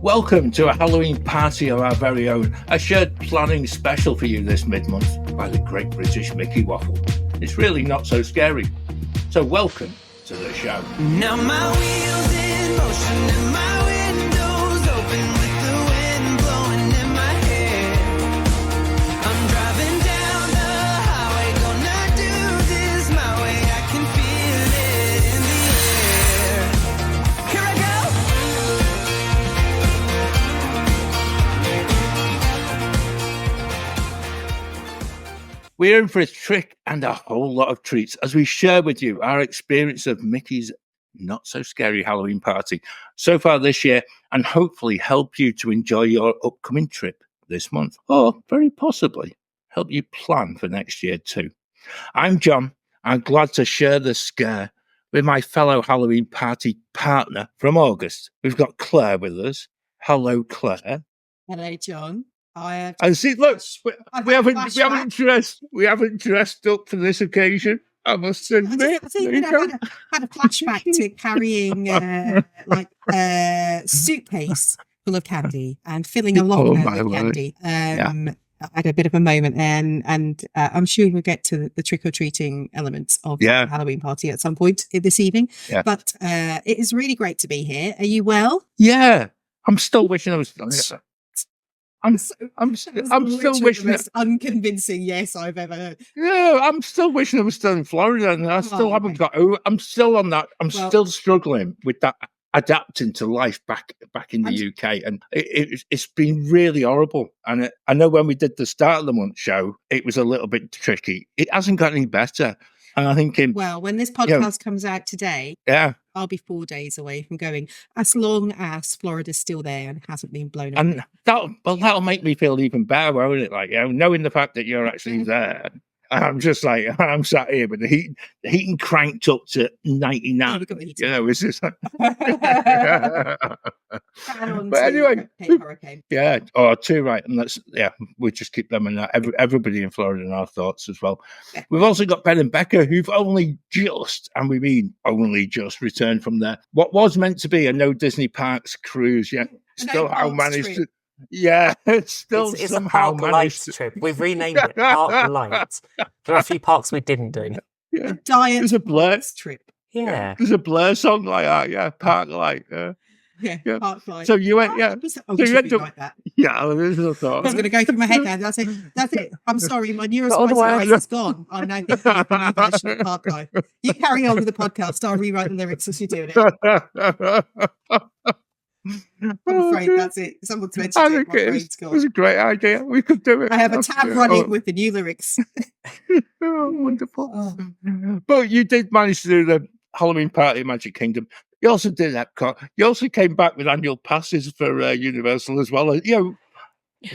Welcome to a Halloween party of our very own, a shared planning special for you this mid-month by the Great British Mickey Waffle. It's really not so scary. So welcome to the show. Now my wheels in motion and my windows open with the wind blowing in my hair. I'm driving down the highway, gonna do this my way. I can feel it in the air. Here I go. We're in for a trick and a whole lot of treats as we share with you our experience of Mickey's not so scary Halloween party so far this year, and hopefully help you to enjoy your upcoming trip this month, or very possibly help you plan for next year too. I'm John. I'm glad to share the scare with my fellow Halloween party partner from August. We've got Claire with us. Hello, Claire. Hello, John. I And see, look, we haven't dressed up for this occasion. I must admit. I think I had a flashback to carrying a suitcase full of candy and filling a locker with candy. I had a bit of a moment, and I'm sure we'll get to the trick or treating elements of the Halloween party at some point this evening. Yeah. But it is really great to be here. Are you well? Yeah, I'm still wishing I was. I'm still wishing the most unconvincing yes I've ever heard. Yeah, I'm still wishing I was still in Florida, and I still haven't got. I'm still on that. I'm still struggling with that, adapting to life back in the UK, and it's been really horrible. And I know when we did the start of the month show, it was a little bit tricky. It hasn't got any better. And I think, when this podcast comes out today, I'll be 4 days away from going, as long as Florida's still there and hasn't been blown up. And that'll make me feel even better, won't it? Like, knowing the fact that you're actually there. I'm just like, I'm sat here with the heating cranked up to 99. It's just like... But anyway, two, right. And we just keep them in everybody in Florida in our thoughts as well. Yeah. We've also got Ben and Becca, who've only just returned from what was meant to be a no Disney Parks cruise. Yeah, still how managed to. Yeah, it's still it's somehow a Park Light trip. We've renamed it Park Light. There are a few parks we didn't do. Yeah. A diet There's a Blur trip. Yeah. There's a Blur song like that. Yeah, Park Light. Yeah, Park Light. So you went, so you went like that. Yeah, I was going to go through my head now. That's it. I'm sorry, my neurospicy is gone. I'm now thinking of the new version of Park Light. You carry on with the podcast. I'll rewrite the lyrics as you're doing it. I'm afraid that's it. Someone's mentioned it. It was a great idea. We could do it. I have a tab running with the new lyrics. Wonderful. But you did manage to do the Halloween party at Magic Kingdom. You also did Epcot. You also came back with annual passes for Universal as well.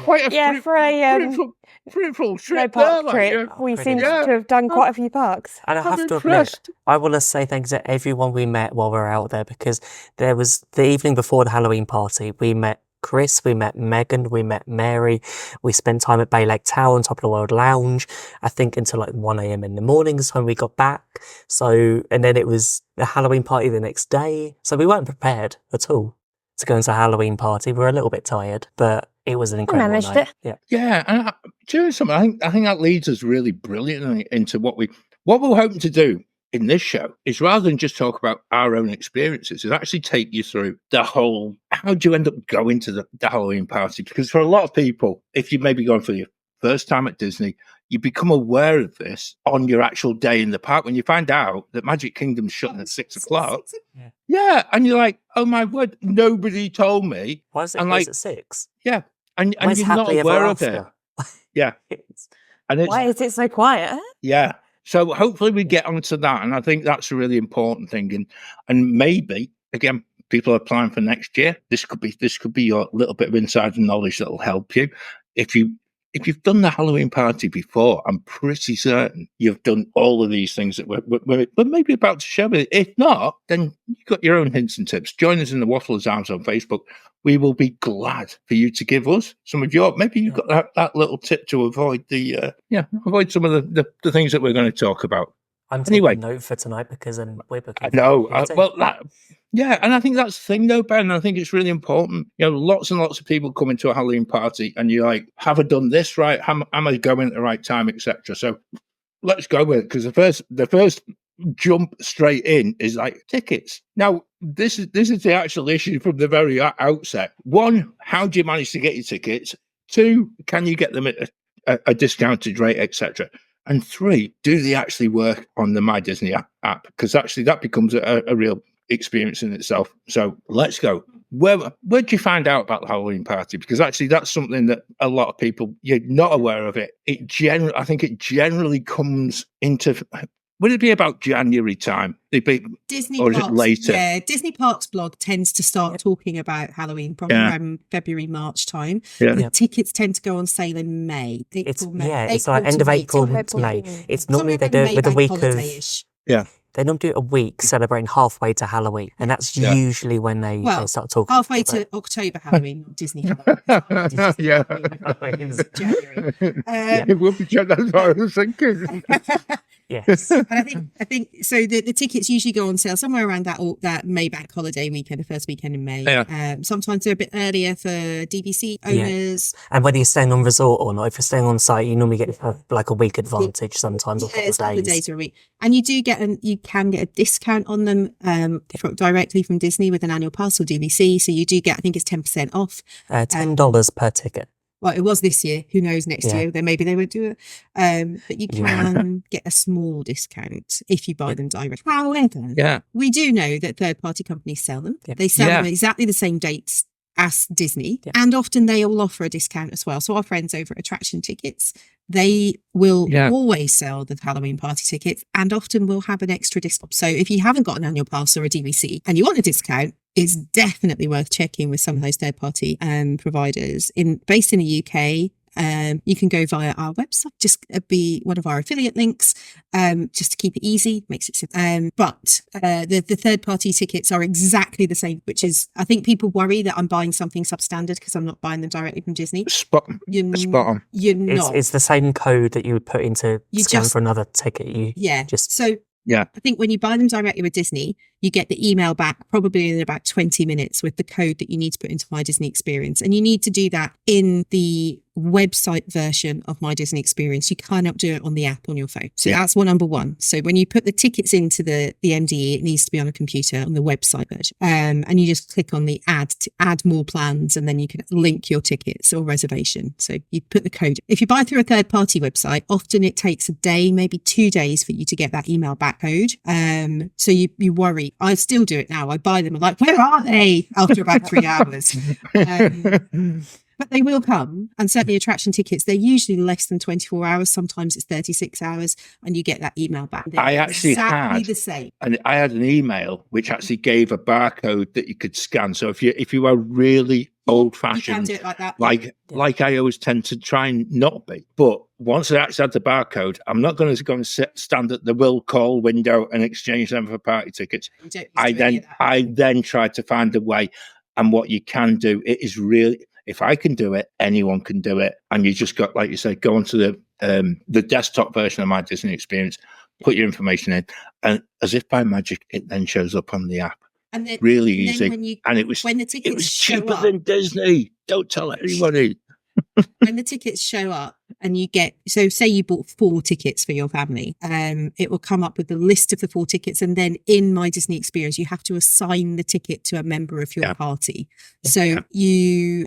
Quite a fruitful trip. Park trip. We seem to have done quite a few parks. And I have to admit, I want to say thanks to everyone we met while we were out there, because there was the evening before the Halloween party. We met Chris, we met Megan, we met Mary. We spent time at Bay Lake Tower on top of the World Lounge, I think until like 1 a.m. in the mornings when we got back. So, and then it was the Halloween party the next day. So we weren't prepared at all to go into a Halloween party. We were a little bit tired, but it was an incredible managed night. It. Yeah, and doing something. I think that leads us really brilliantly into what we're hoping to do in this show is, rather than just talk about our own experiences, is actually take you through the whole. How do you end up going to the Halloween party? Because for a lot of people, if you maybe going for your first time at Disney, you become aware of this on your actual day in the park when you find out that Magic Kingdom's shutting at 6 o'clock. Yeah, and you're like, oh my word, nobody told me. Why is it closed at 6? Yeah. And you're not aware of it. Yeah. Why is it so quiet? Yeah. So hopefully we get onto that. And I think that's a really important thing. And maybe, again, people are planning for next year. This could be your little bit of insider knowledge that will help you. If you've done the Halloween party before, I'm pretty certain you've done all of these things that we're maybe about to share with you. If not, then you've got your own hints and tips. Join us in the Wafflers Arms on Facebook. We will be glad for you to give us some of your, maybe you've got that little tip to avoid avoid some of the things that we're going to talk about. I'm taking a note for tonight because we're booking. I know. And I think that's the thing, though, Ben. I think it's really important. Lots and lots of people come into a Halloween party, and you're like, "Have I done this right? Am I going at the right time, etc." So let's go with it, because the first jump straight in is like tickets. Now, this is the actual issue from the very outset. One, how do you manage to get your tickets? Two, can you get them at a discounted rate, etc.? And three, do they actually work on the My Disney app? Because actually that becomes a real experience in itself. So let's go. Where'd you find out about the Halloween party? Because actually that's something that a lot of people, you're not aware of it. I think it generally comes into... Would it be about January time? Disney or Parks, is it later? Yeah, Disney Parks blog tends to start talking about Halloween probably around February, March time. Yeah. The tickets tend to go on sale in May. It's like end of April to May. It's normally they do it with a week of... Yeah. They normally do it a week celebrating halfway to Halloween. And that's usually when they start talking. Halfway to October Halloween, not Disney Halloween. January. It will be January. That's what I was thinking. Yes. And I think so the tickets usually go on sale somewhere around that May bank holiday weekend, the first weekend in May. Yeah. Sometimes they're a bit earlier for DVC owners. Yeah. And whether you're staying on resort or not, if you're staying on site, you normally get like a week advantage sometimes, or a couple of days or a week. And you can get a discount on them directly from Disney with an annual pass or DVC. So you do get, I think it's 10% off. $10 per ticket. Well, it was this year. Who knows next year? Then maybe they won't do it. But you can get a small discount if you buy them direct. However, we do know that third-party companies sell them. Yeah. They sell them at exactly the same dates as Disney, and often they all offer a discount as well. So our friends over at Attraction Tickets, they will always sell the Halloween party tickets, and often will have an extra discount. So if you haven't got an annual pass or a DVC and you want a discount, it's definitely worth checking with some of those third-party providers based in the UK. You can go via our website, just be one of our affiliate links, just to keep it easy, makes it simple. But the third-party tickets are exactly the same, which is, I think people worry that I'm buying something substandard because I'm not buying them directly from Disney. Spot on. You're not. It's the same code that you would put into scan for another ticket. I think when you buy them directly with Disney, you get the email back probably in about 20 minutes with the code that you need to put into My Disney Experience. And you need to do that in the website version of My Disney Experience. You cannot do it on the app on your phone. So that's number one. So when you put the tickets into the MDE, it needs to be on a computer on the website version. And you just click on the add more plans, and then you can link your tickets or reservation. So you put the code. If you buy through a third party website, often it takes a day, maybe 2 days for you to get that email back code. So you worry. I still do it now. I buy them. I'm like, where are they? After about 3 hours. But they will come, and certainly Attraction Tickets, they're usually less than 24 hours. Sometimes it's 36 hours, and you get that email back. I actually had the same. And I had an email which actually gave a barcode that you could scan. So if you are really old-fashioned, you can do it like that. Like I always tend to try and not be. But once I actually had the barcode, I'm not going to go and stand at the will call window and exchange them for party tickets. I then tried to find a way. And what you can do, it is really... If I can do it, anyone can do it. And you just got, like you said, go onto the desktop version of My Disney Experience, put your information in, and as if by magic, it then shows up on the app. And then, really easy. When the tickets cheaper than Disney. Don't tell anybody. When the tickets show up and you get, so say you bought 4 tickets for your family, it will come up with the list of the 4 tickets, and then in My Disney Experience you have to assign the ticket to a member of your party. So you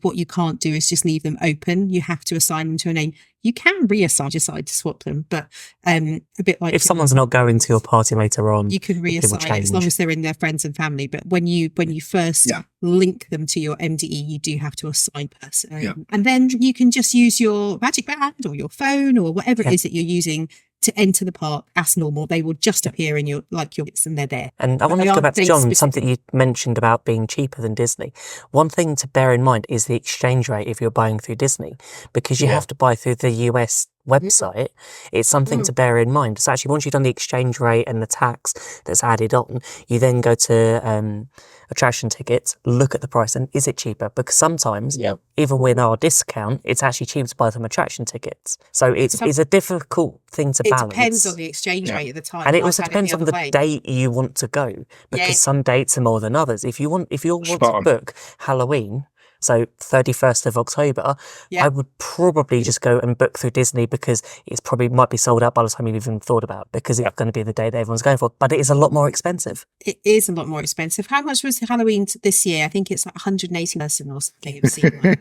what you can't do is just leave them open. You have to assign them to a name. You can decide to swap them, but a bit like if someone's not going to your party later on, you can reassign it as long as they're in their friends and family. But when you first link them to your MDE, you do have to assign person, and then you can just use your Magic Band or your phone or whatever it is that you're using to enter the park as normal. They will just appear in your and they're there. And I want to go back to John, something you mentioned about being cheaper than Disney. One thing to bear in mind is the exchange rate if you're buying through Disney, because you have to buy through the US website, it's something to bear in mind. It's actually, once you've done the exchange rate and the tax that's added on, you then go to attraction tickets, look at the price, and is it cheaper? Because sometimes, even with our discount, it's actually cheaper to buy some attraction tickets. So it's a difficult thing to balance. It depends on the exchange rate at the time. And it also depends on the date you want to go, because some dates are more than others. If you want to book Halloween, so 31st of October, I would probably just go and book through Disney, because it's probably might be sold out by the time you've even thought about it, because it's going to be the day that everyone's going for. But it is a lot more expensive. It is a lot more expensive. How much was Halloween this year? I think it's like 180 person or something. I've seen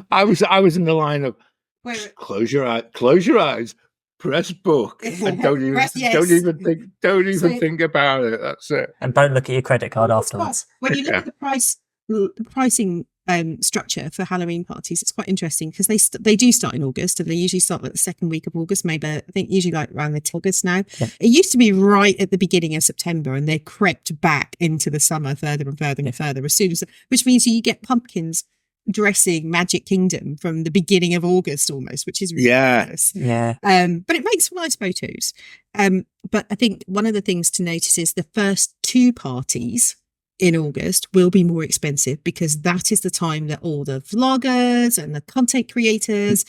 I was in the line of close your eyes, press book, and don't even think about it. That's it. And don't look at your credit card afterwards. When you look at the pricing structure for Halloween parties, it's quite interesting, because they do start in August, and they usually start like the second week of August, maybe I think usually like around the August now. It used to be right at the beginning of September, and they crept back into the summer further and further and further, as soon as, which means you get pumpkins dressing Magic Kingdom from the beginning of August almost, which is ridiculous. But it makes for nice photos. But I think one of the things to notice is the first two parties in August will be more expensive, because that is the time that all the vloggers and the content creators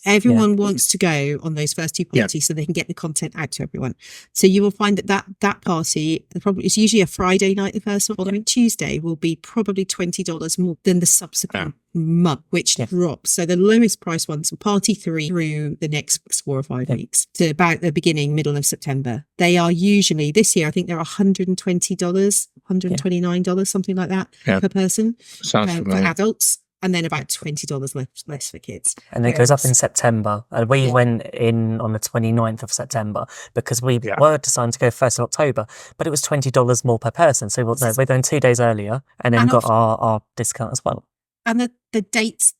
everyone wants to go on those first two parties so they can get the content out to everyone. So you will find that party, probably it's usually a Friday night, the first one, following Tuesday will be probably $20 more than the subsequent month, which drops. So the lowest price ones for party 3 through the next 4 or 5 weeks to about the middle of September. They are usually, this year I think they're $120, $129, something like that per person. Sounds for adults, and then about $20 less for kids. And it goes up in September. And we went in on the 29th of September, because we were deciding to go 1st of October, but it was $20 more per person. So we're going 2 days earlier, and then got our discount as well. And the dates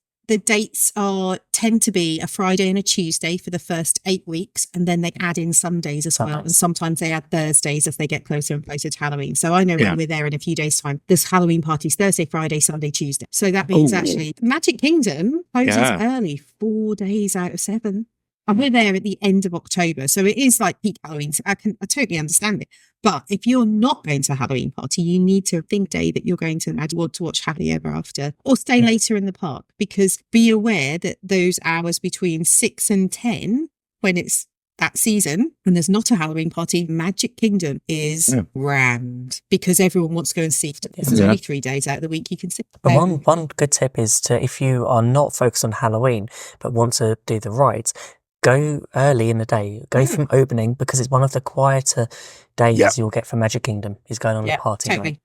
tend to be a Friday and a Tuesday for the first 8 weeks, and then they add in Sundays as well, and sometimes they add Thursdays as they get closer and closer to Halloween. So I know when we're there in a few days' time, this Halloween party's Thursday, Friday, Sunday, Tuesday. So that means actually Magic Kingdom closes early, 4 days out of 7. And we're there at the end of October, so it is like peak Halloween. So I totally understand it. But if you're not going to a Halloween party, you need to think day that you're going to want to watch Happily Ever After, or stay later in the park, because be aware that those hours between 6 and 10, when it's that season and there's not a Halloween party, Magic Kingdom is rammed, because everyone wants to go and see it. There's only 3 days out of the week you can see. But one good tip is to, if you are not focused on Halloween but want to do the rides, go early in the day. Go from opening, because it's one of the quieter days you'll get from Magic Kingdom is going on a party. Totally.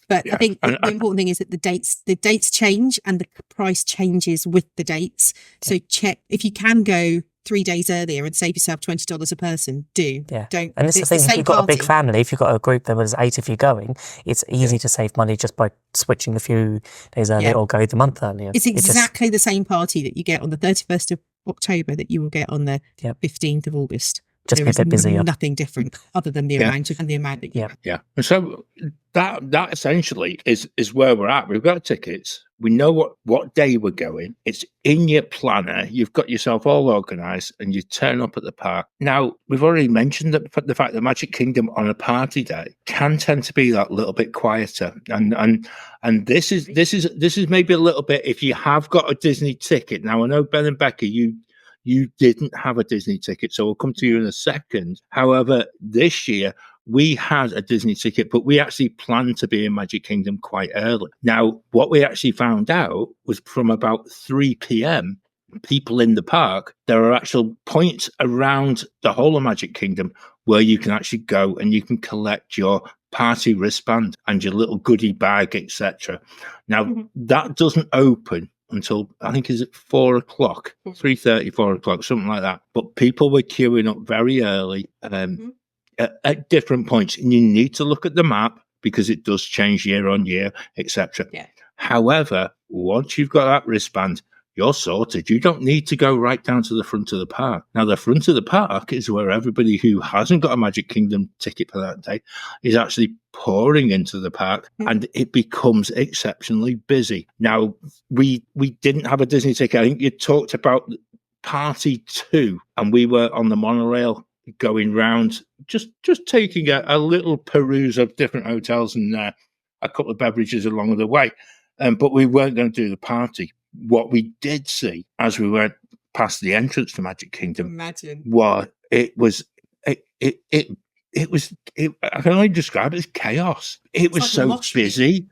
But I think the important thing is that the dates change, and the price changes with the dates. So check if you can go 3 days earlier and save yourself $20 a person. Don't. And this is the thing: if you've got a big family, if you've got a group that was 8 of you going, it's easy to save money just by switching a few days earlier or go the month earlier. It's exactly the same party that you get on the 31st of October that you will get on the 15th of August. Just a bit busier. Nothing different other than the amount that you And so that essentially is where we're at. We've got tickets. We know what day we're going. It's in your planner. You've got yourself all organised, and you turn up at the park. Now, we've already mentioned the fact that Magic Kingdom on a party day can tend to be that little bit quieter. And this is maybe a little bit, if you have got a Disney ticket. Now, I know Ben and Becca, you didn't have a Disney ticket, so we'll come to you in a second. However, this year we had a Disney ticket, but we actually planned to be in Magic Kingdom quite early. Now, what we actually found out was from about 3 p.m, people in the park, there are actual points around the whole of Magic Kingdom where you can actually go and you can collect your party wristband and your little goodie bag, etc. Now, that doesn't open until, I think, is it 4 o'clock, 3:30, 4 o'clock, something like that. But people were queuing up very early at different points. And you need to look at the map, because it does change year on year, etc. However, once you've got that wristband, you're sorted. You don't need to go right down to the front of the park. Now, the front of the park is where everybody who hasn't got a Magic Kingdom ticket for that day is actually pouring into the park, and it becomes exceptionally busy. Now, we didn't have a Disney ticket. I think you talked about party 2, and we were on the monorail going round, just taking a little peruse of different hotels and a couple of beverages along the way. But we weren't going to do the party. What we did see as we went past the entrance to Magic Kingdom I can only describe it as chaos. It was so busy.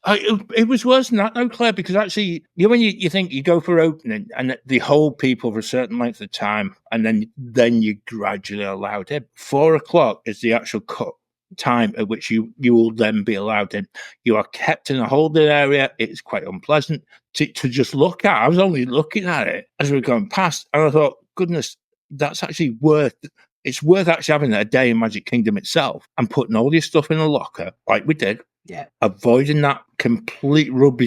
It was worse than that, though, Claire, because actually, when you think you go for opening and they hold people for a certain length of time, and then you gradually allowed in. 4:00 is the actual cut time at which you will then be allowed in. You are kept in a holding area. It's quite unpleasant to just look at. I was only looking at it as we were going past, and I thought, goodness, that's actually it's worth actually having a day in Magic Kingdom itself and putting all your stuff in a locker like we did. Yeah. Avoiding that complete rugby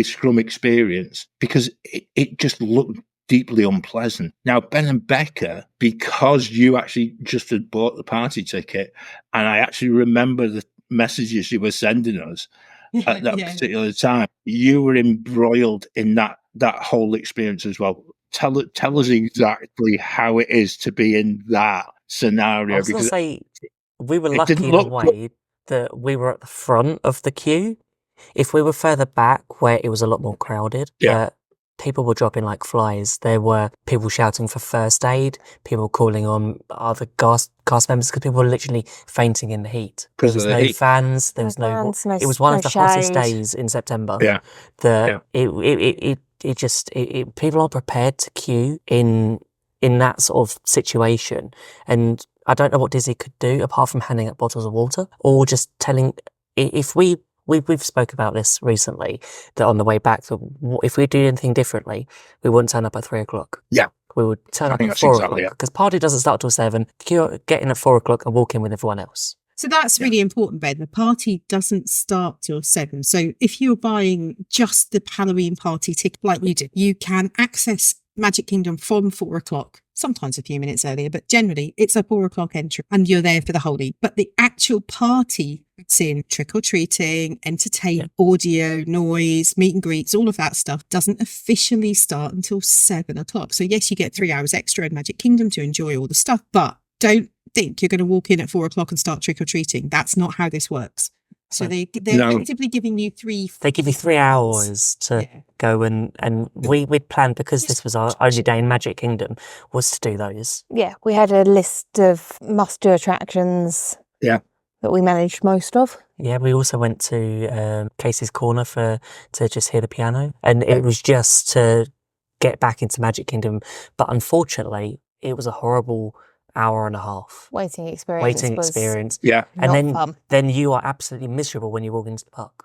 scrum experience, because it just looked deeply unpleasant. Now, Ben and Becca, because you actually just had bought the party ticket, and I actually remember the messages you were sending us at that particular time, you were embroiled in that whole experience as well. Tell us exactly how it is to be in that scenario. I was going to say, we were lucky in a way that we were at the front of the queue. If we were further back, where it was a lot more crowded, people were dropping like flies. There were people shouting for first aid, people calling on other cast members, because people were literally fainting in the heat. There was no fans. There was no. It was one of the hottest days in September. People are prepared to queue in that sort of situation, and I don't know what Disney could do apart from handing out bottles of water, or just telling. If we've spoke about this recently, that on the way back, that if we do anything differently, we wouldn't turn up at 3:00. Yeah, we would turn up at 4:00, because party doesn't start till 7. Get in at 4:00 and walk in with everyone else. So that's really important, Ben. The party doesn't start till 7. So if you're buying just the Halloween party ticket like you did, you can access Magic Kingdom from 4:00, sometimes a few minutes earlier, but generally it's a 4:00 entry and you're there for the whole evening. But the actual party, it's in trick-or-treating, entertainment, audio, noise, meet and greets, all of that stuff doesn't officially start until 7:00. So yes, you get 3 hours extra in Magic Kingdom to enjoy all the stuff, but don't think you're going to walk in at 4:00 and start trick-or-treating. That's not how this works. So they're actively giving you They give you 3 hours to go and we'd planned, because this was our only day in Magic Kingdom, was to do those. Yeah, we had a list of must-do attractions. Yeah. That we managed most of. Yeah, we also went to Casey's Corner to just hear the piano, and it was just to get back into Magic Kingdom. But unfortunately, it was a horrible hour and a half waiting experience. Yeah, and then you are absolutely miserable when you walk into the park.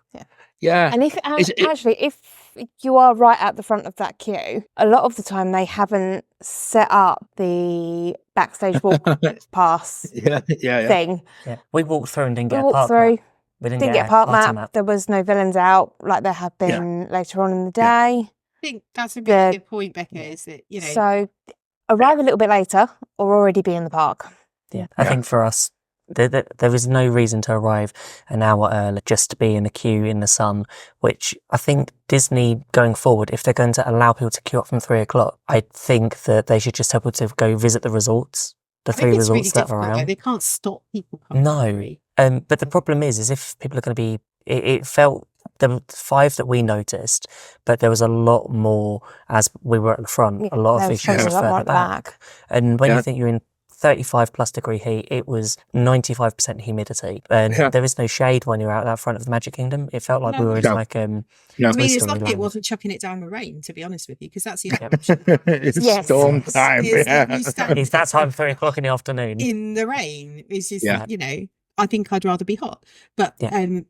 Yeah. And if you are right at the front of that queue, a lot of the time they haven't set up the backstage walk pass thing. Yeah, we walked through and didn't get a park map. We didn't get a park map. There was no villains out like there have been later on in the day. I think that's a really good point, Becca. Is that so arrive a little bit later or already be in the park. Yeah, I think for us, there was no reason to arrive an hour early just to be in the queue in the sun, which I think Disney, going forward, if they're going to allow people to queue up from 3:00, I think that they should just help people to go visit the resorts, the 3 resorts that are around. They can't stop people coming. No, but the problem is if people are going to be, it felt, there were 5 that we noticed, but there was a lot more as we were at the front, a lot of issues further back. And when you think you're in 35 plus degree heat, it was 95% humidity, and there is no shade when you're out that front of the Magic Kingdom. It felt like we were in like I mean, it's lucky it wasn't chucking it down the rain, to be honest with you, because that's the other option. It's storm time. It's that time, 3:00 in the afternoon in the rain. It's just I think I'd rather be hot, but it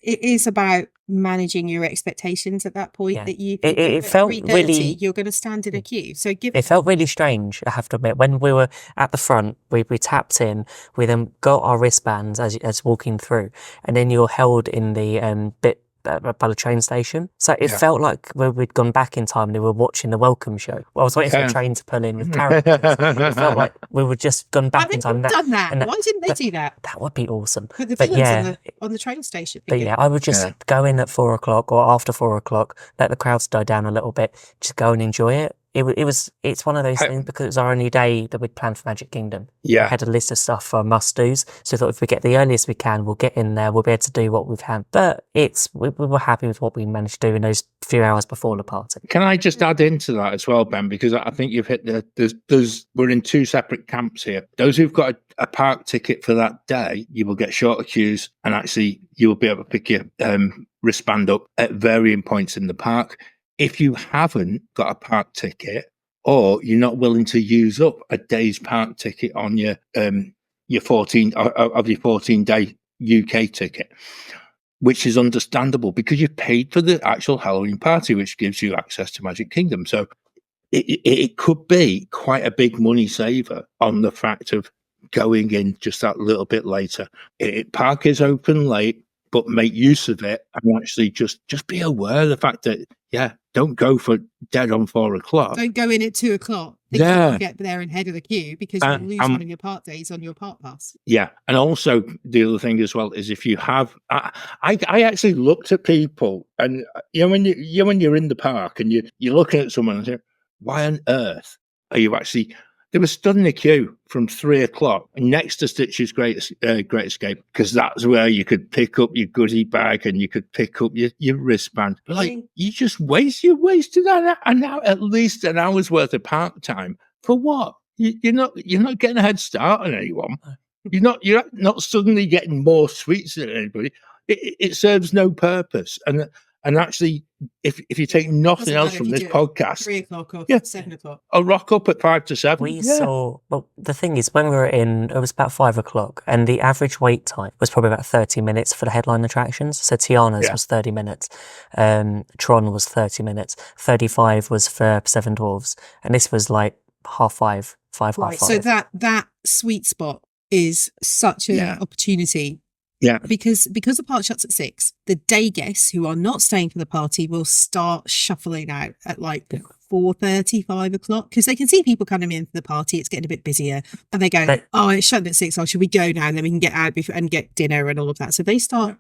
is about managing your expectations at that point. That it felt really, you're going to stand in a queue. So it felt really strange, I have to admit. When we were at the front, we tapped in, we then got our wristbands as walking through, and then you're held in the bit by the train station. So it felt like we'd gone back in time and we were watching the welcome show. Well, I was waiting for the train to pull in with characters. It felt like we were just gone back in time. Done that. Why didn't they do that? That would be awesome. Put the villains on the train station. But I would just go in at 4:00 or after 4:00, let the crowds die down a little bit, just go and enjoy it. It's one of those things because it was our only day that we'd planned for Magic Kingdom. Yeah. We had a list of stuff for must-dos. So I thought if we get the earliest we can, we'll get in there, we'll be able to do what we can. But we were happy with what we managed to do in those few hours before the party. Can I just add into that as well, Ben? Because I think you've hit we're in two separate camps here. Those who've got a park ticket for that day, you will get shorter queues, and actually you will be able to pick your wristband up at varying points in the park. If you haven't got a park ticket, or you're not willing to use up a day's park ticket on your 14-day UK ticket, which is understandable because you've paid for the actual Halloween party, which gives you access to Magic Kingdom. So it could be quite a big money saver on the fact of going in just that little bit later. Park is open late, but make use of it and actually just be aware of the fact that, don't go for dead on 4 o'clock. Don't go in at 2 o'clock. Yeah. Get there ahead of the queue because you'll lose one of your park days on your park pass. Yeah. And also the other thing as well is if you have, I actually looked at people and, when you're in the park and you're looking at someone and say, why on earth are you actually, they were stood in the queue from 3 o'clock next to Stitch's Great Escape, because that's where you could pick up your goodie bag and you could pick up your wristband. Like, you wasted at least an hour's worth of park time for what? You're not getting a head start on anyone. You're not suddenly getting more sweets than anybody. It serves no purpose. And actually, if you take nothing else from this podcast, 3 o'clock or 7 o'clock, I'll rock up at 5 to 7. We saw, well, the thing is, when we were in, it was about 5 o'clock, and the average wait time was probably about 30 minutes for the headline attractions. So Tiana's was 30 minutes, Tron was 30 minutes, 35 was for Seven Dwarfs, and this was like 5:30, 5:30. So that sweet spot is such an opportunity. Yeah. Because the park shuts at 6, the day guests who are not staying for the party will start shuffling out at like 4:30, 5 o'clock, because they can see people coming in for the party. It's getting a bit busier, and they go, it's shut at 6. Oh, should we go now? And then we can get out and get dinner and all of that. So they start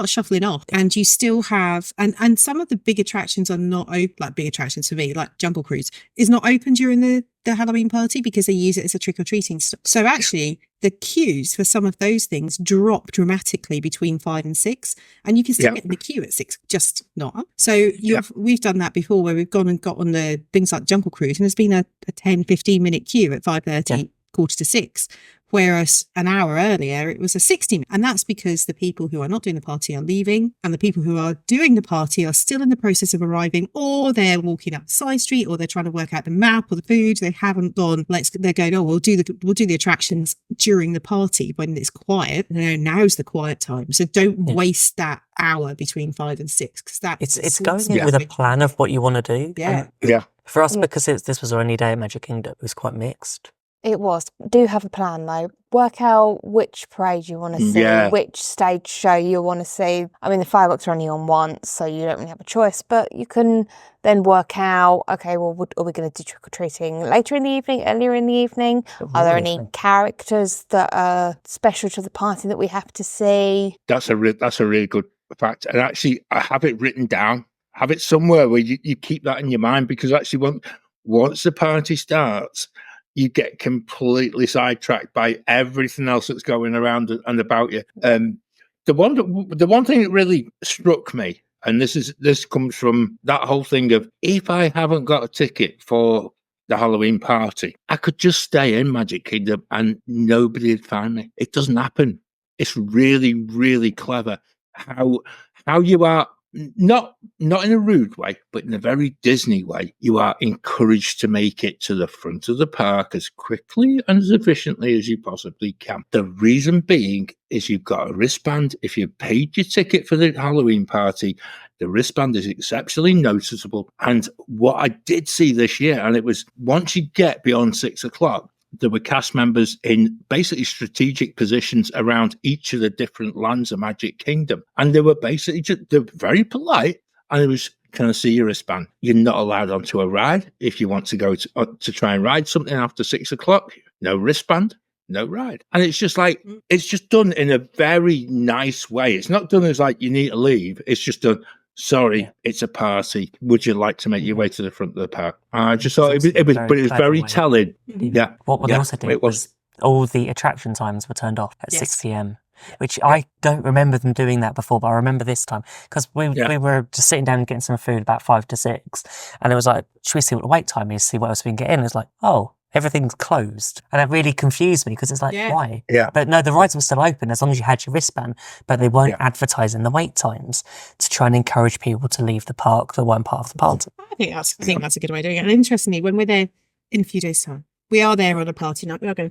shuffling off, and you still have, and some of the big attractions are not open, like big attractions for me, like Jungle Cruise is not open during the Halloween party because they use it as a trick-or-treating stop. So actually the queues for some of those things drop dramatically between 5 and 6, and you can still get in the queue at 6, just not. So we've done that before where we've gone and got on the things like Jungle Cruise, and there's been a 10-15 minute queue at 5:30, 5:45, whereas an hour earlier it was a 60 minute. And that's because the people who are not doing the party are leaving, and the people who are doing the party are still in the process of arriving, or they're walking up the side street, or they're trying to work out the map or the food. They haven't gone, they're going, we'll do the attractions during the party when it's quiet. Now's the quiet time. So don't waste that hour between 5 and 6, because it's going in with a plan of what you want to do. Yeah. For us, because this was our only day at Magic Kingdom, it was quite mixed. It was. Do have a plan though. Work out which parade you want to see, which stage show you want to see. I mean, the fireworks are only on once, so you don't really have a choice, but you can then work out, okay, well, are we going to do trick-or-treating later in the evening, earlier in the evening? Are there any characters that are special to the party that we have to see? That's a really good fact. And actually, I have it written down. Have it somewhere where you keep that in your mind, because actually once the party starts, you get completely sidetracked by everything else that's going around and about you. The one thing that really struck me, and this comes from that whole thing of, if I haven't got a ticket for the Halloween party, I could just stay in Magic Kingdom and nobody would find me. It doesn't happen. It's really, really clever how you are. Not in a rude way, but in a very Disney way, you are encouraged to make it to the front of the park as quickly and as efficiently as you possibly can. The reason being is you've got a wristband. If you paid your ticket for the Halloween party, the wristband is exceptionally noticeable. And what I did see this year, and it was once you get beyond 6 o'clock, there were cast members in basically strategic positions around each of the different lands of Magic Kingdom. And they were basically they're very polite. And it was, can I see your wristband? You're not allowed onto a ride. If you want to go to try and ride something after 6 o'clock, no wristband, no ride. And it's just like, it's just done in a very nice way. It's not done as like, you need to leave. It's just done, sorry, it's a party. Would you like to make your way to the front of the park? I just thought it was very telling. Yeah. What they also did was all the attraction times were turned off at 6 p.m. Which I don't remember them doing that before, but I remember this time because we were just sitting down and getting some food about 5 to 6, and it was like, should we see what the wait time is, see what else we can get in? It's like, oh, everything's closed, and that really confused me because it's like, why? Yeah. But no, the rides were still open as long as you had your wristband, but they weren't advertising the wait times to try and encourage people to leave the park that weren't part of the party. I think that's a good way of doing it. And interestingly, when we're there in a few days' time, we are there on a party night. We are going.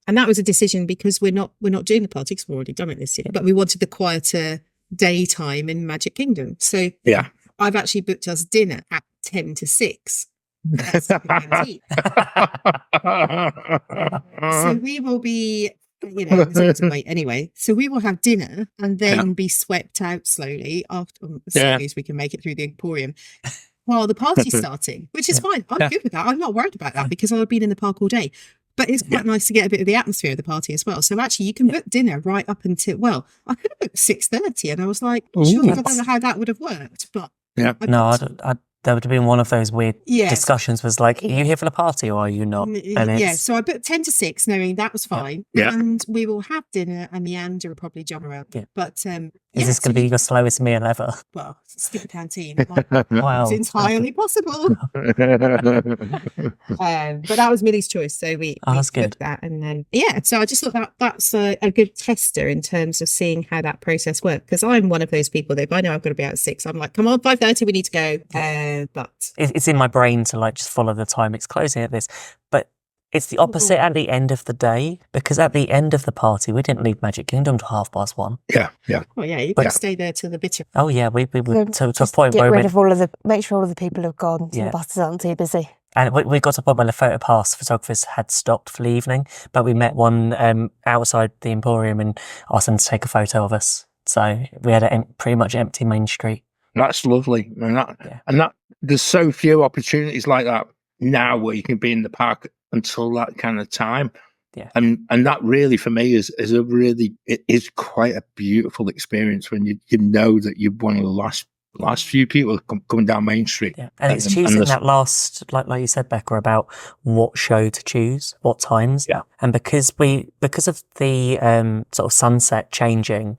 And that was a decision because we're not doing the party because we've already done it this year. But we wanted the quieter daytime in Magic Kingdom. So I've actually booked us dinner at 10 to 6. So we will be, it's late anyway. So we will have dinner and then be swept out slowly after, as soon as we can make it through the Emporium. While the party's starting, which is fine. I'm good with that. I'm not worried about that because I've been in the park all day. But it's quite nice to get a bit of the atmosphere of the party as well. So actually, you can book dinner right up until, I could have booked 6:30, and I was like, sure, I don't know how that would have worked, but there would have been one of those weird discussions. Was like, are you here for the party or are you not? And so I booked 10 to 6, knowing that was fine. And we will have dinner, and Leander will probably jump around. But is this going to be your slowest meal ever? Well, skip a canteen. Wow, it's entirely possible. But that was Millie's choice, so we that's good. That, and then so I just thought that's a good tester in terms of seeing how that process works. Because I'm one of those people that if I know I've got to be out at 6, I'm like, come on, 5:30, we need to go. But it's in my brain to like just follow the time it's closing at this, but it's the opposite at the end of the day, because at the end of the party we didn't leave Magic Kingdom till 1:30. Well, you could stay there till the bitter. Oh yeah, we to a point where make sure all of the people have gone so the buses aren't too busy. And we got to a point where the photo pass photographers had stopped for the evening, but we met one outside the Emporium and asked them to take a photo of us. So we had a pretty much empty Main Street. That's lovely, and that there's so few opportunities like that now where you can be in the park until that kind of time. And that really for me is quite a beautiful experience when you know that you're one of the last few people coming down Main Street. And it's choosing that last, like you said, Becca, about what show to choose, what times. And because of the sort of sunset changing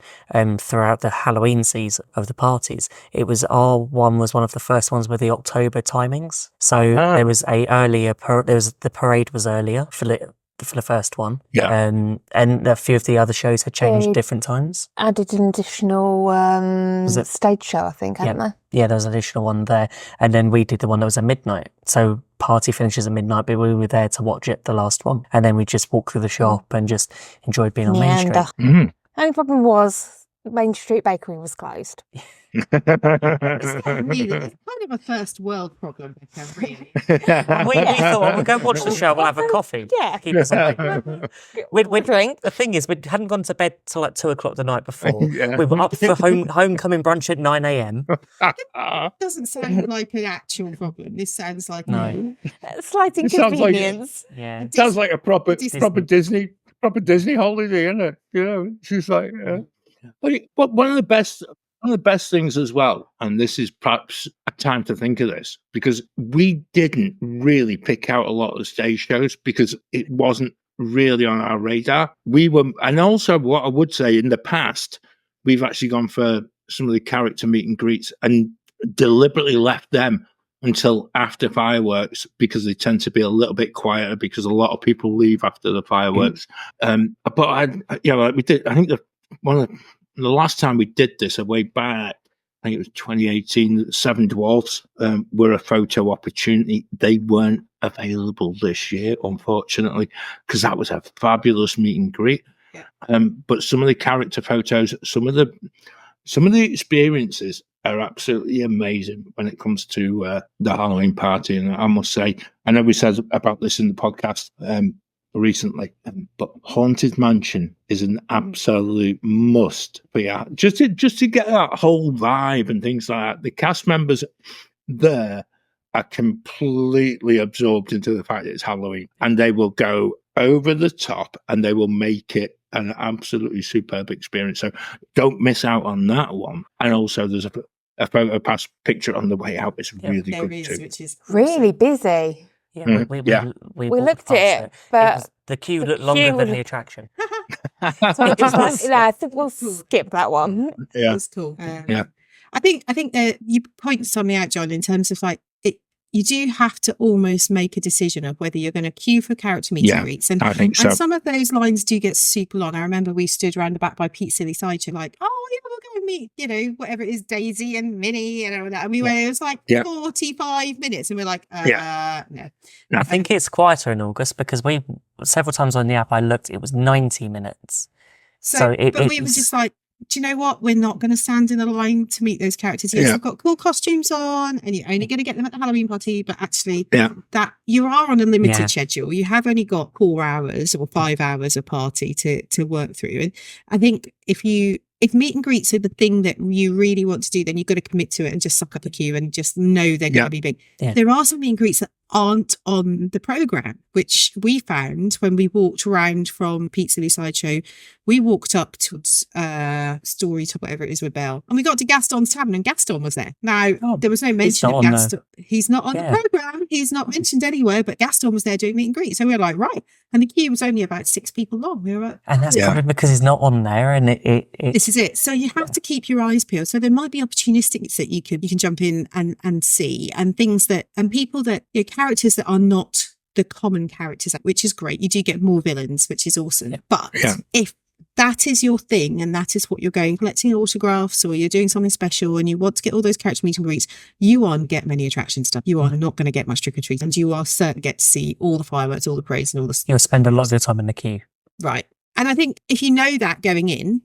throughout the Halloween season of the parties, it was one of the first ones with the October timings. So there was the parade was earlier for the first one. And a few of the other shows had changed different times. Added an additional stage show, I think, hadn't they? Yeah, there was an additional one there. And then we did the one that was at midnight. So party finishes at midnight, but we were there to watch it, the last one. And then we just walked through the shop and just enjoyed being on Main Street. The only problem was Main Street Bakery was closed. It's kind of a first world problem, Becca, really. we thought we'll go watch the show, we'll have a coffee. Keep us awake. We'd drink. The thing is, we hadn't gone to bed till like 2:00 the night before. We were up for homecoming brunch at 9 a.m. It doesn't sound like an actual problem. This sounds like a slight inconvenience. It sounds like a proper Disney holiday, isn't it? She's like, but one of the best things as well, and this is perhaps a time to think of this, because we didn't really pick out a lot of the stage shows because it wasn't really on our radar. And also what I would say, in the past, we've actually gone for some of the character meet and greets and deliberately left them until after fireworks because they tend to be a little bit quieter because a lot of people leave after the fireworks. But we did. I think the last time we did this, way back, I think it was 2018, Seven Dwarfs were a photo opportunity. They weren't available this year, unfortunately, because that was a fabulous meet and greet. But some of the character photos, some of the experiences are absolutely amazing when it comes to the Halloween party. And I must say, I know we said about this in the podcast recently, but Haunted Mansion is an absolute must for you. Just to get that whole vibe and things like that. The cast members there are completely absorbed into the fact that it's Halloween, and they will go over the top and they will make it an absolutely superb experience. So don't miss out on that one. And also there's a photo pass picture on the way out. It's really There good is, too. which is Really awesome. busy. Yeah, Mhm. we We walked looked past at it, but was, the queue the looked longer queue than was- the attraction. So it was like, was- I think we'll skip that one. Yeah. It was cool. Yeah. I think that you point something out, John, in terms of like it. You do have to almost make a decision of whether you're going to queue for character meet and greets, and I think so. some of those lines do get super long. I remember we stood around the back by Pete Silly Sideshow, like, oh yeah, we'll go and meet, whatever it is, Daisy and Minnie, and all that. And we went, it was like 45 minutes, and we're like, no. I think it's quieter in August because we several times on the app I looked, it was 90 minutes. So we were just like, do you know what? We're not going to stand in a line to meet those characters. Yes, they've got cool costumes on, and you're only going to get them at the Halloween party. But actually, that you are on a limited schedule. You have only got 4 hours or 5 hours of party to work through. And I think if meet and greets are the thing that you really want to do, then you've got to commit to it and just suck up the queue and just know they're going to be big. Yeah. There are some meet and greets that aren't on the program, which we found when we walked around from Pete Silly Sideshow. We walked up towards Story to whatever it is with Belle, and we got to Gaston's Tavern, and Gaston was there. Now there was no mention of Gaston. He's not on the program. He's not mentioned anywhere, but Gaston was there doing meet and greet. So we were like, right. And the queue was only about 6 people long. We were like, and that's probably because he's not on there, and this is it. So you have to keep your eyes peeled. So there might be opportunities that you can jump in and see, and things that, and people that, characters that are not the common characters, which is great. You do get more villains, which is awesome. But if that is your thing and that is what you're going collecting autographs, or you're doing something special and you want to get all those character meet and greets, you aren't get many attraction stuff. You are not going to get much trick or treat, and you are certain to get to see all the fireworks, all the parades, and all the stuff. You'll spend a lot of your time in the queue. Right. And I think if you know that going in,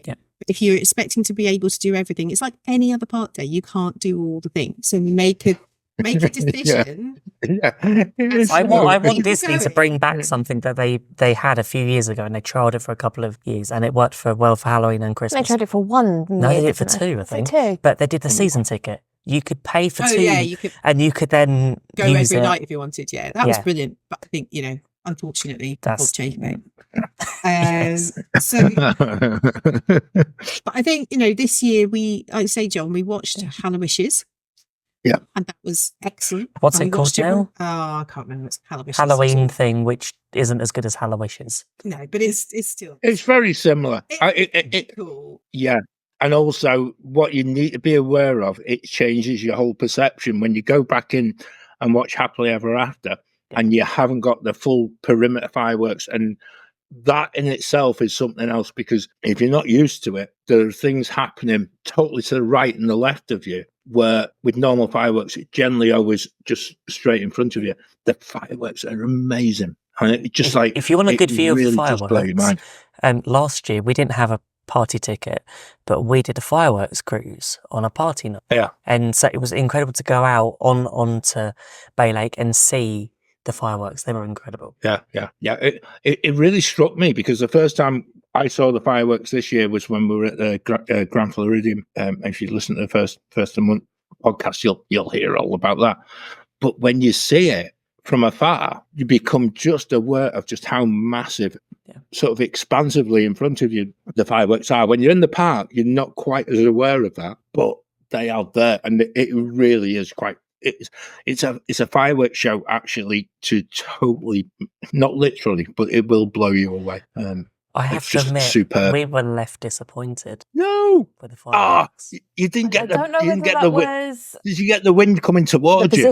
if you're expecting to be able to do everything, it's like any other part day. You can't do all the things. So make a decision. I want Disney to bring back something that they had a few years ago, and they trialled it for a couple of years, and it worked for Halloween and Christmas. They tried it for 1 year. No, they did it for 2, I think. 2. But they did the season ticket. You could pay for 2, and you could then go use every it. night if you wanted. Yeah, that was brilliant. But I think unfortunately, that's changed. But I think this year like I say, John, we watched Hallowishes. Yeah, and that was excellent. What's it called now? Oh, I can't remember. It's Halloween thing, which isn't as good as Hallowishes. No, but it's still. It's very similar. It's cool. Yeah. And also, what you need to be aware of, it changes your whole perception when you go back in and watch Happily Ever After, and you haven't got the full perimeter fireworks. And that in itself is something else, because if you're not used to it, there are things happening totally to the right and the left of you, where with normal fireworks, it's generally always just straight in front of you. The fireworks are amazing. And it's just if you want a good view really of fireworks, last year we didn't have a party ticket, but we did a fireworks cruise on a party night. Yeah. And so it was incredible to go out onto Bay Lake and see the fireworks. They were incredible. Yeah. It really struck me, because the first time I saw the fireworks this year was when we were at the Grand Floridian. If you listen to the first of the month podcast, you'll hear all about that. But when you see it from afar, you become just aware of just how massive, sort of expansively in front of you, the fireworks are. When you're in the park, you're not quite as aware of that, but they are there, and it really is quite. It's a fireworks show, actually, to totally, not literally, but it will blow you away. I have to admit, superb. We were left disappointed. No, with the fireworks. You didn't get the. You didn't get the wind. Did you get the wind coming towards you?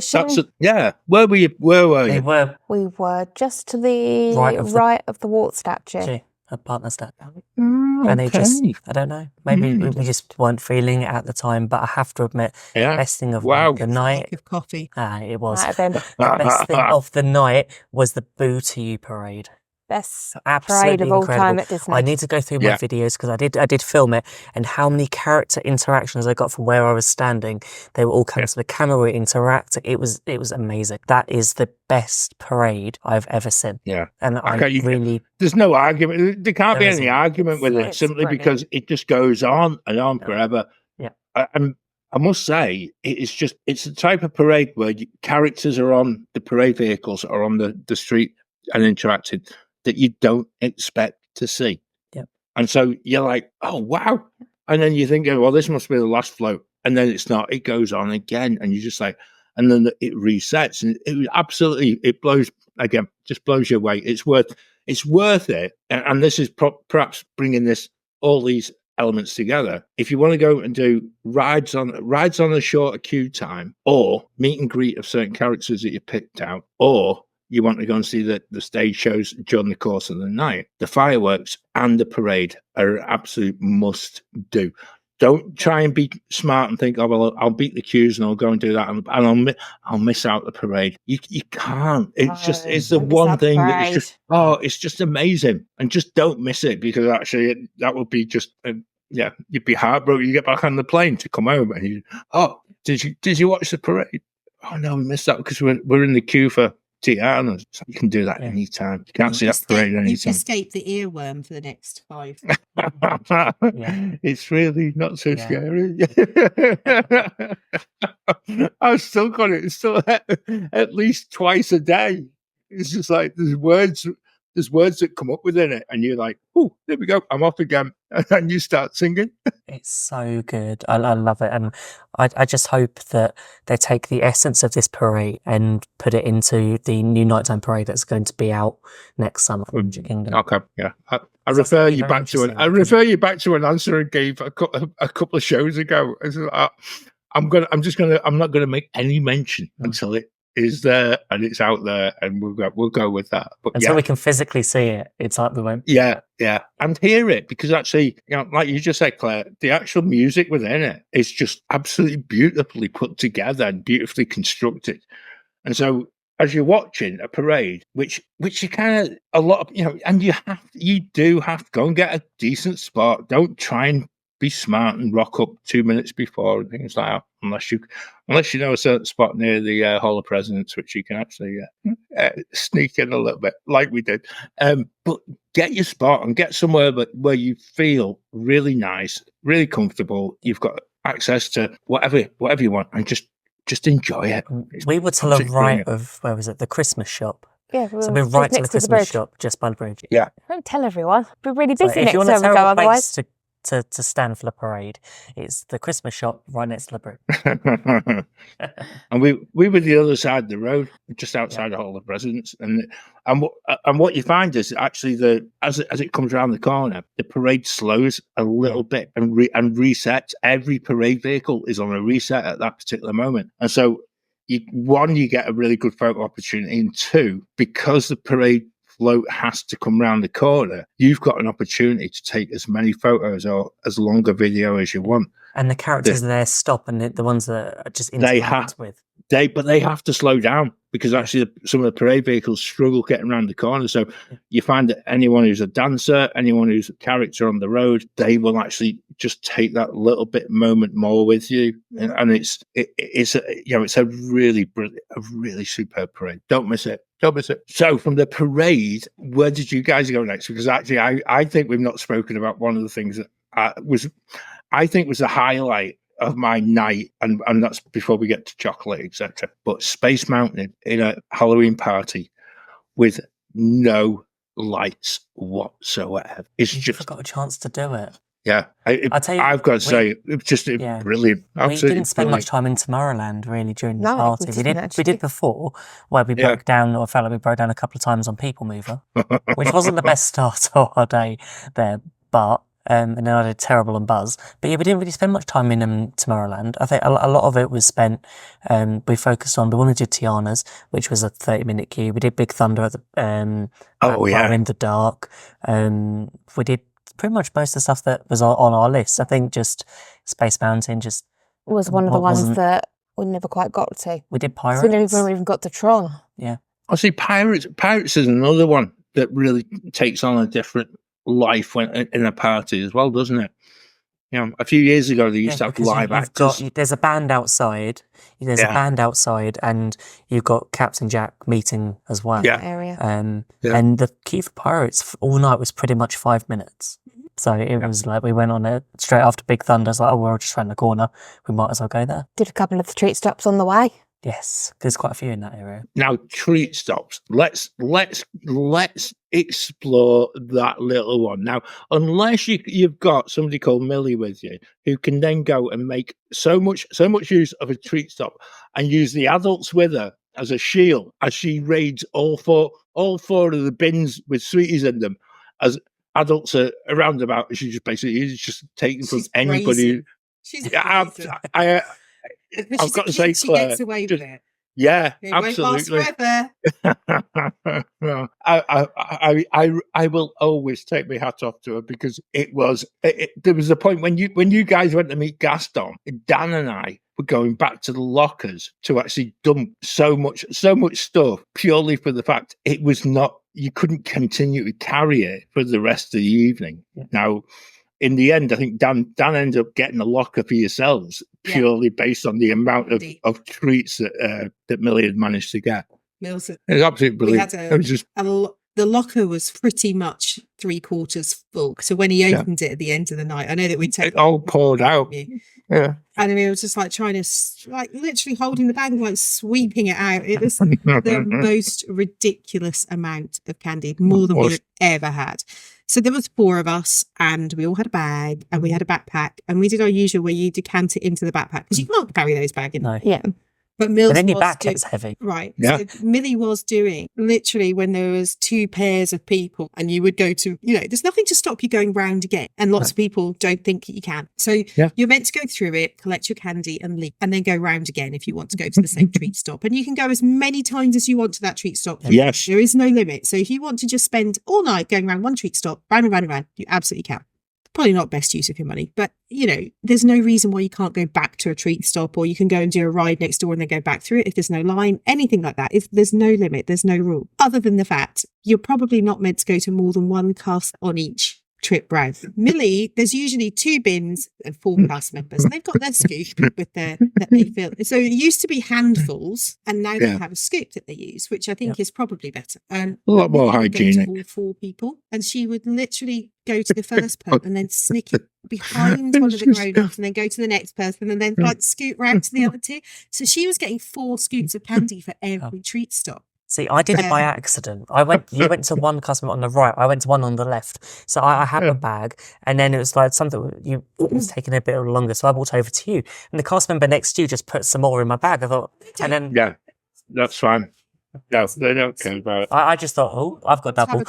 Where were you? We were just to the right of the Wart statue. A partner statue. And they just, I don't know, maybe we just weren't feeling it at the time, but I have to admit, best thing of the night. Of coffee. It was. The best thing of the night was the Boo to You parade. Best Absolutely parade of all incredible. time at Disney. I need to go through my videos, because I did film it, and how many character interactions I got from where I was standing. They were all coming to the camera, we interacting. It was amazing. That is the best parade I've ever seen. Yeah, and there's no argument. There can't be any argument with it, simply because it just goes on and on forever. Yeah, and I must say, it's the type of parade where characters are on the parade vehicles or on the street and interacting that you don't expect to see. Yeah. And so you're like, oh, wow. And then you think, well, this must be the last float. and then it's not. It goes on again, and you just like, and then it resets, and it absolutely just blows you away. It's worth it, and this is perhaps bringing all these elements together. If you want to go and do rides on a shorter queue time, or meet and greet of certain characters that you picked out, or you want to go and see the stage shows during the course of the night, the fireworks and the parade are an absolute must do. Don't try and be smart and think, oh, well, I'll beat the queues and I'll go and do that, and I'll miss out the parade. You can't. It's the one thing that is just, it's just amazing. And just don't miss it, because actually that would be just, you'd be heartbroken. You get back on the plane to come home and did you watch the parade? Oh, no, we missed that because we're in the queue for Tiana. So you can do that anytime. You can't see that parade anytime. You escape the earworm for the next 5. It's really not so scary. I've still got it. It's still at least twice a day. It's just like there's words that come up within it, and you're like, oh, there we go, I'm off again. And you start singing. It's so good. I love it. And I just hope that they take the essence of this parade and put it into the new nighttime parade that's going to be out next summer from Magic Kingdom. Okay, yeah. I refer you back to an answer I gave a couple of shows ago. I'm not gonna make any mention until it is there and it's out there, and we'll go with that. But until we can physically see it, it's like we won't. Yeah, and hear it, because actually, like you just said, Claire, the actual music within it is just absolutely beautifully put together and beautifully constructed. And so, as you're watching a parade, which you kind of a lot of and you do have to go and get a decent spot. Don't try and be smart and rock up 2 minutes before and things like that, unless you know a certain spot near the Hall of Presidents, which you can actually sneak in a little bit, like we did. But get your spot and get somewhere where you feel really nice, really comfortable. You've got access to whatever you want, and just enjoy it. We were to the right of, where was it, the Christmas shop. Yeah, so we're right to the Christmas shop, just by the bridge. Yeah. Don't tell everyone. We're really busy if next you want time to we go, tell otherwise. to stand for the parade, it's the Christmas shop right next to the bridge. And we were the other side of the road, just outside the Hall of Presidents, and what you find is actually as it comes around the corner, the parade slows a little bit and resets. Every parade vehicle is on a reset at that particular moment, and so you get a really good photo opportunity, and two, because the parade float has to come round the corner, you've got an opportunity to take as many photos or as long a video as you want. And the characters there stop, and the ones that are just interact with. But they have to slow down, because actually some of the parade vehicles struggle getting around the corner. So you find that anyone who's a dancer, anyone who's a character on the road, they will actually just take that little bit moment more with you. And it's a really brilliant, a really superb parade. Don't miss it. So from the parade, where did you guys go next? Because actually, I think we've not spoken about one of the things that was the highlight of my night, and that's before we get to chocolate, etc. But Space Mountain in a Halloween party with no lights whatsoever. It's just got a chance to do it. Yeah, I'll tell you, I've got to say, it's just brilliant. We didn't spend much time in Tomorrowland really during the party. We did before, where we broke down, or felt like we broke down a couple of times on People Mover, which wasn't the best start of our day there, but and then I did Terrible and Buzz. But yeah, we didn't really spend much time in Tomorrowland. I think a lot of it was spent, we focused on, we wanted to do Tiana's, which was a 30-minute queue. We did Big Thunder at the in the dark. We did pretty much most of the stuff that was on our list. I think just Space Mountain just was one of the ones that we never quite got to. We did Pirates. So we never even got to Tron. Yeah. I see Pirates is another one that really takes on a different life when in a party as well, doesn't it? A few years ago they used to have live actors. There's a band outside. And you've got Captain Jack meeting as well. Yeah. And the queue for Pirates all night was pretty much 5 minutes. So it was like we went on it straight after Big Thunder. It's like, we're just around the corner. We might as well go there. Did a couple of the treat stops on the way. Yes, there's quite a few in that area. Now, treat stops. Let's explore that little one. Now, unless you've got somebody called Millie with you, who can then go and make so much use of a treat stop and use the adults with her as a shield as she raids all four of the bins with sweeties in them, as adults are around about. She just basically is just taking from anybody. She's I've got to say, she Claire, gets away with it. yeah, It won't last absolutely. forever. No, I will always take my hat off to her, because there was a point when you guys went to meet Gaston, Dan and I were going back to the lockers to actually dump so much stuff, purely for the fact it was not, you couldn't continue to carry it for the rest of the evening. Yeah. Now, in the end, I think Dan ended up getting a locker for yourselves, purely based on the amount of treats that Millie had managed to get. Mills, It was absolutely brilliant. it was just the locker was pretty much 3/4 full. So when he opened it at the end of the night, I know that we take it all poured out. Yeah, and it was just like trying to, like, literally holding the bag and like sweeping it out. It was the most ridiculous amount of candy, more than we've ever had. So there was 4 of us, and we all had a bag, and we had a backpack, and we did our usual where you decant it into the backpack, because you can't carry those bags in. No. Yeah. But Mills And then your was back gets heavy. Right. Yeah. So Millie was doing, literally, when there was 2 pairs of people and you would go to, there's nothing to stop you going round again. And lots of people don't think that you can. So you're meant to go through it, collect your candy and leave, and then go round again if you want to go to the same treat stop. And you can go as many times as you want to that treat stop. Yes. There is no limit. So if you want to just spend all night going around one treat stop, round and round and round, you absolutely can. Probably not best use of your money, but there's no reason why you can't go back to a treat stop, or you can go and do a ride next door and then go back through it if there's no line, anything like that. If there's no limit, there's no rule, other than the fact you're probably not meant to go to more than 1 cast on each trip round. Millie, there's usually 2 bins and 4 cast members, and they've got their scoop with that they fill. So it used to be handfuls, and now they have a scoop that they use, which I think is probably better. A lot more hygienic. All 4 people, and she would literally go to the first person and then sneak it behind one of the grown-ups, and then go to the next person, and then like scoot round to the other 2. So she was getting 4 scoops of candy for every treat stop. See, I did it by accident. You went to one customer on the right, I went to one on the left. So I had a bag, and then it was like it was taking a bit longer, so I walked over to you. And the cast member next to you just put some more in my bag. I thought, and then... Yeah, that's fine. No, they don't care about it. I just thought, oh, I've got double.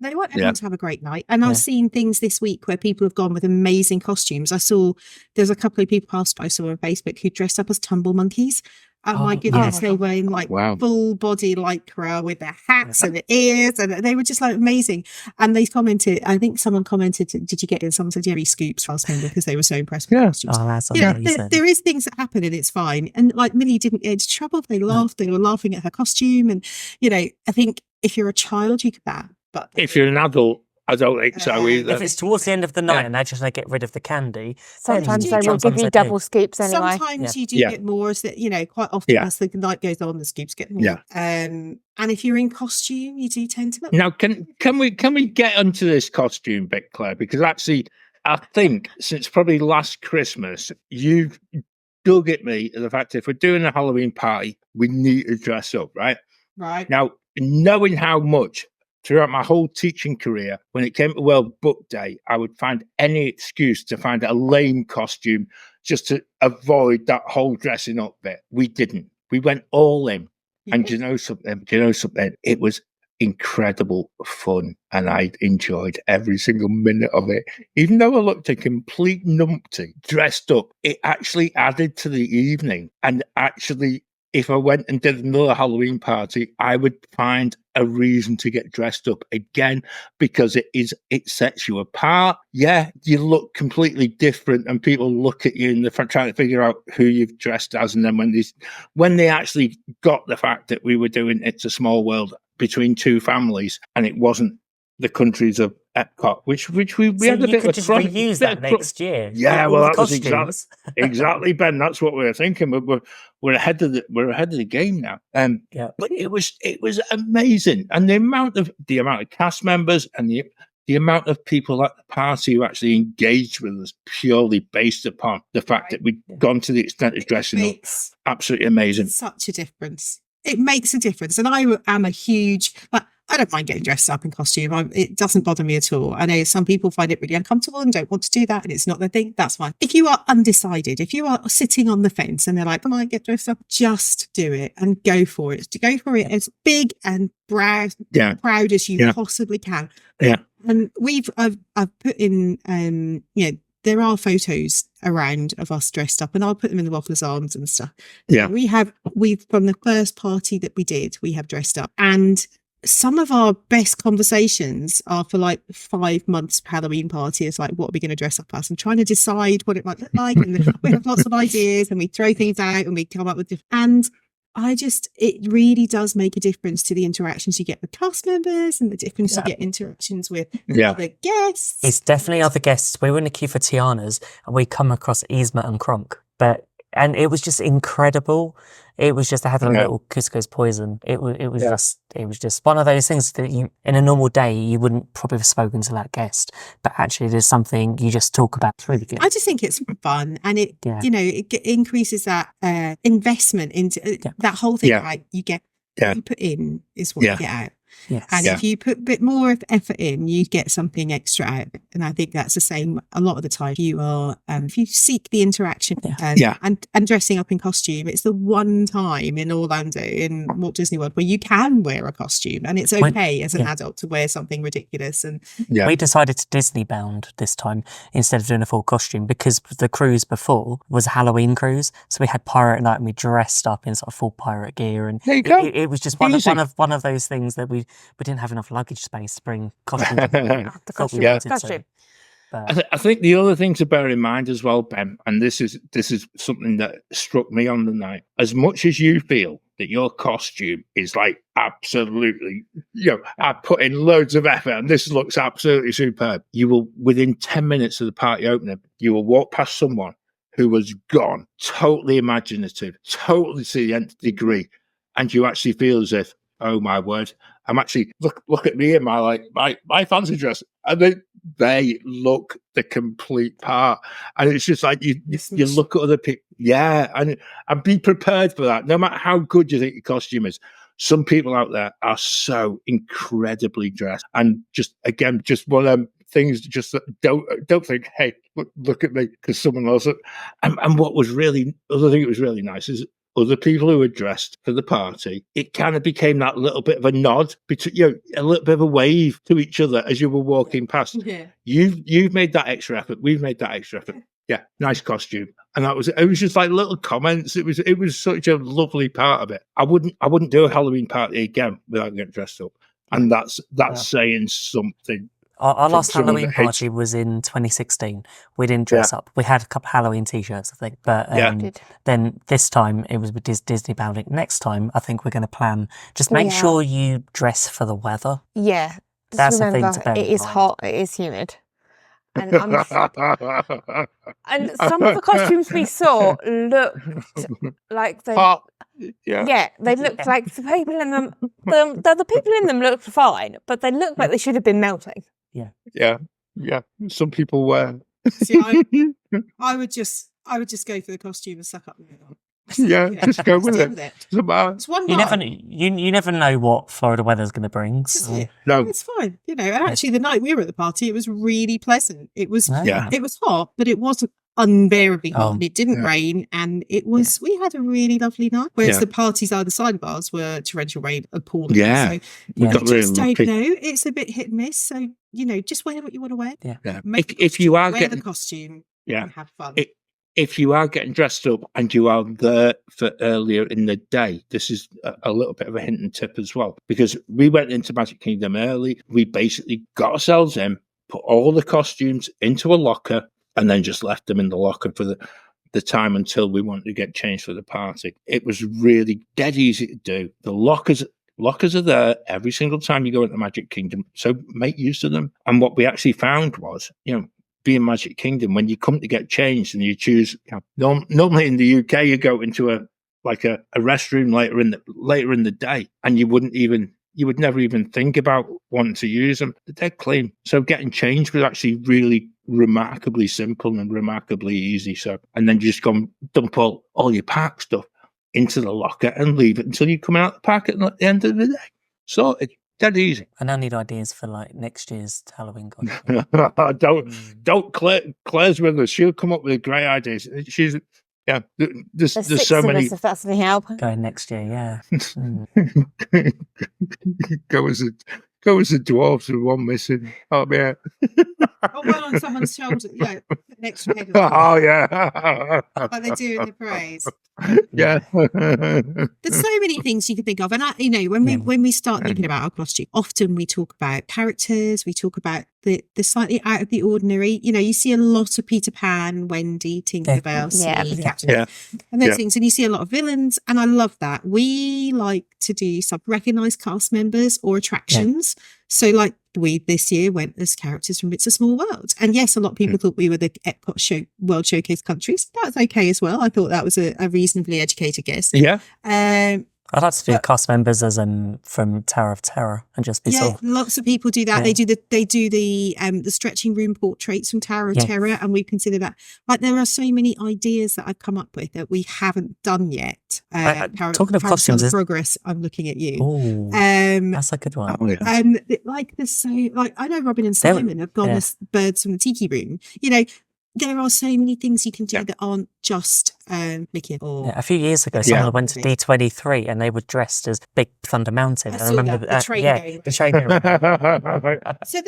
They want everyone to have a great night. And I've seen things this week where people have gone with amazing costumes. I saw there's a couple of people I saw on Facebook who dressed up as tumble monkeys. Oh my goodness, they were in like full body lycra with their hats and their ears, and they were just like amazing. And they commented, I think someone commented, did you get in? Someone said, yeah, scoops last time, because they were so impressed with the costumes. Oh, that's amazing. There is things that happen and it's fine. And like Millie didn't get into trouble. They laughed, they were laughing at her costume. And, I think if you're a child, you could that. But if you're an adult, I don't think so either. If it's towards the end of the night and they just get rid of the candy, sometimes they will give you double scoops anyway. Sometimes you do get more, as that quite often as the night goes on, the scoops get more. And if you're in costume, you do tend to. Now, can we get onto this costume bit, Claire? Because actually, I think since probably last Christmas, you've dug at me the fact if we're doing a Halloween party, we need to dress up, right? Right. Now, knowing how much throughout my whole teaching career, when it came to World Book Day, I would find any excuse to find a lame costume just to avoid that whole dressing up bit. We didn't. We went all in. And do you know something? It was incredible fun, and I enjoyed every single minute of it. Even though I looked a complete numpty dressed up, it actually added to the evening. And actually, if I went and did another Halloween party, I would find a reason to get dressed up again, because it sets you apart. Yeah, you look completely different, and people look at you and they're trying to figure out who you've dressed as. And then when they actually got the fact that we were doing It's a Small World between 2 families, and it wasn't the countries of Epcot, which we had a bit of a reuse that next year. Yeah, well, that was exactly, Ben. That's what we were thinking. But we're ahead of the game now. But it was amazing, and the amount of cast members and the amount of people at the party who actually engaged with us purely based upon the fact that we'd gone to the extent of dressing up. Absolutely amazing. Such a difference. It makes a difference. And I am a huge, I don't mind getting dressed up in costume. It doesn't bother me at all. I know some people find it really uncomfortable and don't want to do that, and it's not their thing. That's fine. If you are undecided, if you are sitting on the fence and they're like, "I might get dressed up," just do it and go for it. To go for it as big and proud as you possibly can. Yeah. And I've put in, there are photos around of us dressed up, and I'll put them in the Waffler's Arms and stuff. Yeah. We've from the first party that we did, we have dressed up, and some of our best conversations are for like 5 months Halloween party. It's like, what are we going to dress up as? And trying to decide what it might look like. And we have lots of ideas and we throw things out and we come up with different. And it really does make a difference to the interactions you get with cast members and the difference you get interactions with other guests. It's definitely other guests. We were in the queue for Tiana's and we come across Yzma and Kronk. And it was just incredible. It was just, I had a little Cusco's poison. It was just one of those things that you, in a normal day, you wouldn't probably have spoken to that guest. But actually, there's something you just talk about. It's really good. I just think it's fun, and it increases that investment into that whole thing. Right, you get what you put in is what you get out. Yes. And if you put a bit more of effort in, you get something extra out. And I think that's the same a lot of the time. You are, if you seek the interaction and dressing up in costume, it's the one time in Orlando, in Walt Disney World, where you can wear a costume, and it's okay as an adult to wear something ridiculous. And we decided to Disney bound this time instead of doing a full costume, because the cruise before was a Halloween cruise, so we had pirate night and we dressed up in sort of full pirate gear, and there you go. It was just one of those things that we didn't have enough luggage space to bring costumes. Costume. I think the other thing to bear in mind as well, Ben, and this is something that struck me on the night. As much as you feel that your costume is like absolutely, I put in loads of effort and this looks absolutely superb, you will, within 10 minutes of the party opening, you will walk past someone who was gone, totally imaginative, totally to the nth degree, and you actually feel as if, oh my word, I'm actually look at me in my fancy dress, and they look the complete part, and it's just like you look at other people, and be prepared for that. No matter how good you think your costume is, some people out there are so incredibly dressed, and just one of them things. Just don't think, hey, look at me, because someone else. And what was really, other thing that was really nice is, other people who were dressed for the party, it kind of became that little bit of a nod, between, a little bit of a wave to each other as you were walking past. Yeah. You've made that extra effort. We've made that extra effort. Yeah, nice costume. And it was just like little comments. It was such a lovely part of it. I wouldn't do a Halloween party again without getting dressed up. And that's saying something. Our last Halloween party was in 2016. We didn't dress up. We had a couple of Halloween T-shirts, I think. But then this time it was with Disney bounding. Next time, I think we're going to plan. Just make sure you dress for the weather. Yeah. That's the thing to bear in It is mind. hot. It is humid. And and some of the costumes we saw looked like they... they looked like the people in them... The people in them looked fine, but they looked like they should have been melting. Yeah. Some people were. See, I would just go for the costume and suck up the middle. Just go with it. It's one night. You never know what Florida weather's going to bring. So. No, it's fine. And actually, the night we were at the party, it was really pleasant. It was it was hot, but it wasn't unbearably hot. And it didn't rain, and it was. We had a really lovely night. Whereas the parties either side of ours were torrential rain, appalling. Yeah, so you just don't know. It's a bit hit and miss. So just wear what you want to wear. Yeah. If you are wear the costume, and have fun. If you are getting dressed up and you are there for earlier in the day, this is a little bit of a hint and tip as well, because we went into Magic Kingdom early. We basically got ourselves in, put all the costumes into a locker, and then just left them in the locker for the time until we wanted to get changed for the party. It was really dead easy to do. The lockers are there every single time you go into Magic Kingdom, so make use of them. And what we actually found was, being Magic Kingdom, when you come to get changed and you choose, normally in the UK you go into a restroom later in the day, and you wouldn't even you would never even think about wanting to use them. They're dead clean. So getting changed was actually really remarkably simple and remarkably easy. So, and then you just go and dump all your park stuff into the locker and leave it until you come out the park at the end of the day. So it's dead easy. I now need ideas for like next year's Halloween costume. Don't Claire's with us. She'll come up with great ideas. She's there's six so of many. us, if that's any help. Going next year, yeah. Go as a dwarves with one missing. Oh yeah. Oh, well, on someone's shoulder, put an extra head on. Oh yeah. Like they do in the parades. Yeah. There's so many things you can think of, and when we start thinking about our costume, often we talk about characters, we talk about the slightly out of the ordinary. You see a lot of Peter Pan, Wendy, Tinkerbell, Sneak, Captain, and those things, and you see a lot of villains, and I love that. We like to do some recognised cast members or attractions. So, like, we this year went as characters from It's a Small World. And yes, a lot of people thought we were the Epcot World Showcase countries. That's okay as well. I thought that was a reasonably educated guess. Yeah. I'd like to do cast members as from Tower of Terror and just be sort of... lots of people do that. Yeah. They do the stretching room portraits from Tower of Terror, and we consider that. Like, there are so many ideas that I've come up with that we haven't done yet. Talking of costumes, progress. I'm looking at you. Ooh, that's a good one. Oh, yeah. I know Robin and Simon have gone as birds from the Tiki Room. There are so many things you can do that aren't just Mickey or... a few years ago, someone went to D23 and they were dressed as Big Thunder Mountain. I remember the train going. The train going. So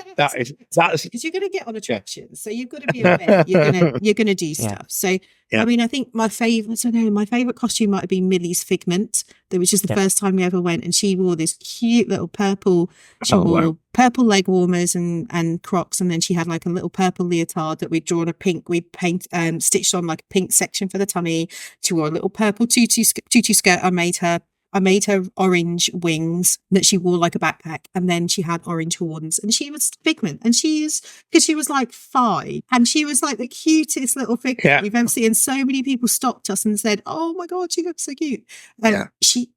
that's because you're going to get on attractions, so you've got to be aware you're going to do stuff. So I mean, I think my favorite costume might have been Millie's Figment. That was just the first time we ever went, and she wore this cute little purple. She wore purple leg warmers and Crocs, and then she had like a little purple leotard that we'd drawn we'd stitched on like a pink section for the tummy. She wore a little purple tutu skirt. I made her orange wings that she wore like a backpack, and then she had orange horns, and she was Figment, and because she was like 5, and she was like the cutest little Figment we've ever seen. And so many people stopped us and said, "Oh my God, she looks so cute." She,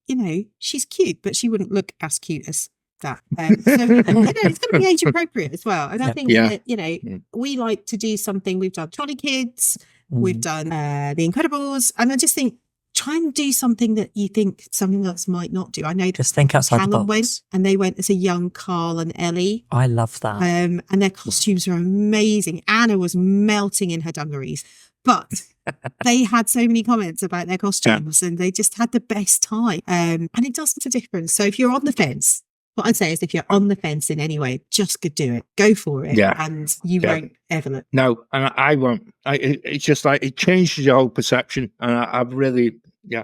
she's cute, but she wouldn't look as cute as that. So it's got to be age appropriate as well. And I think that we like to do something. We've done Trolley Kids, we've done The Incredibles, and I just think, try and do something that you think something else might not do. I know just think outside the box. Went, and they went as a young Carl and Ellie. I love that. And their costumes were amazing. Anna was melting in her dungarees. But they had so many comments about their costumes and they just had the best time. And it does make a difference. So if you're on the fence, what I'd say is if you're on the fence in any way, just go do it. Go for it. Yeah. And you won't ever look. No, and I won't. It's just like it changes your whole perception. And I've really... Yeah,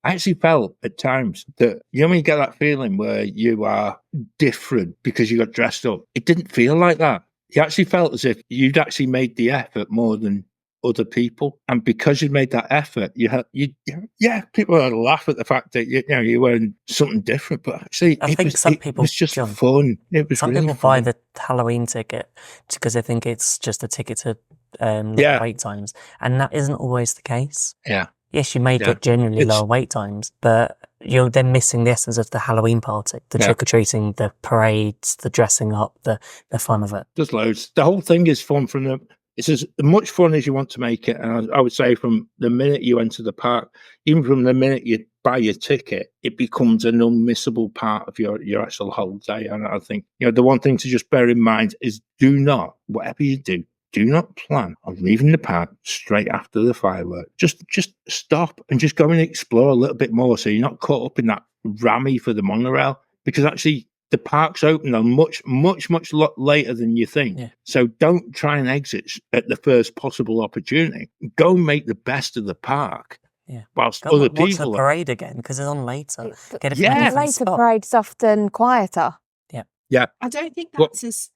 I actually felt at times that, when you get that feeling where you are different because you got dressed up, it didn't feel like that. You actually felt as if you'd actually made the effort more than other people. And because you'd made that effort, people would laugh at the fact that, you were in something different. But actually, I think some people... It was just fun. It was really people fun. buy the Halloween ticket because they think it's just a ticket to wait times. And that isn't always the case. Yeah. Yes, you may get genuinely lower wait times, but you're then missing the essence of the Halloween party, the trick-or-treating, the parades, the dressing up, the fun of it. There's loads. The whole thing is fun it's as much fun as you want to make it. And I would say from the minute you enter the park, even from the minute you buy your ticket, it becomes an unmissable part of your actual holiday. And I think, the one thing to just bear in mind is whatever you do not plan on leaving the park straight after the fireworks. Just stop and just go and explore a little bit more so you're not caught up in that rammy for the monorail, because actually the park's open on much later than you think. Yeah. So don't try and exit at the first possible opportunity. Go and make the best of the park. Yeah. Whilst go other watch people the parade again because it's on later. Later parade's often quieter. Yeah, I don't think that's as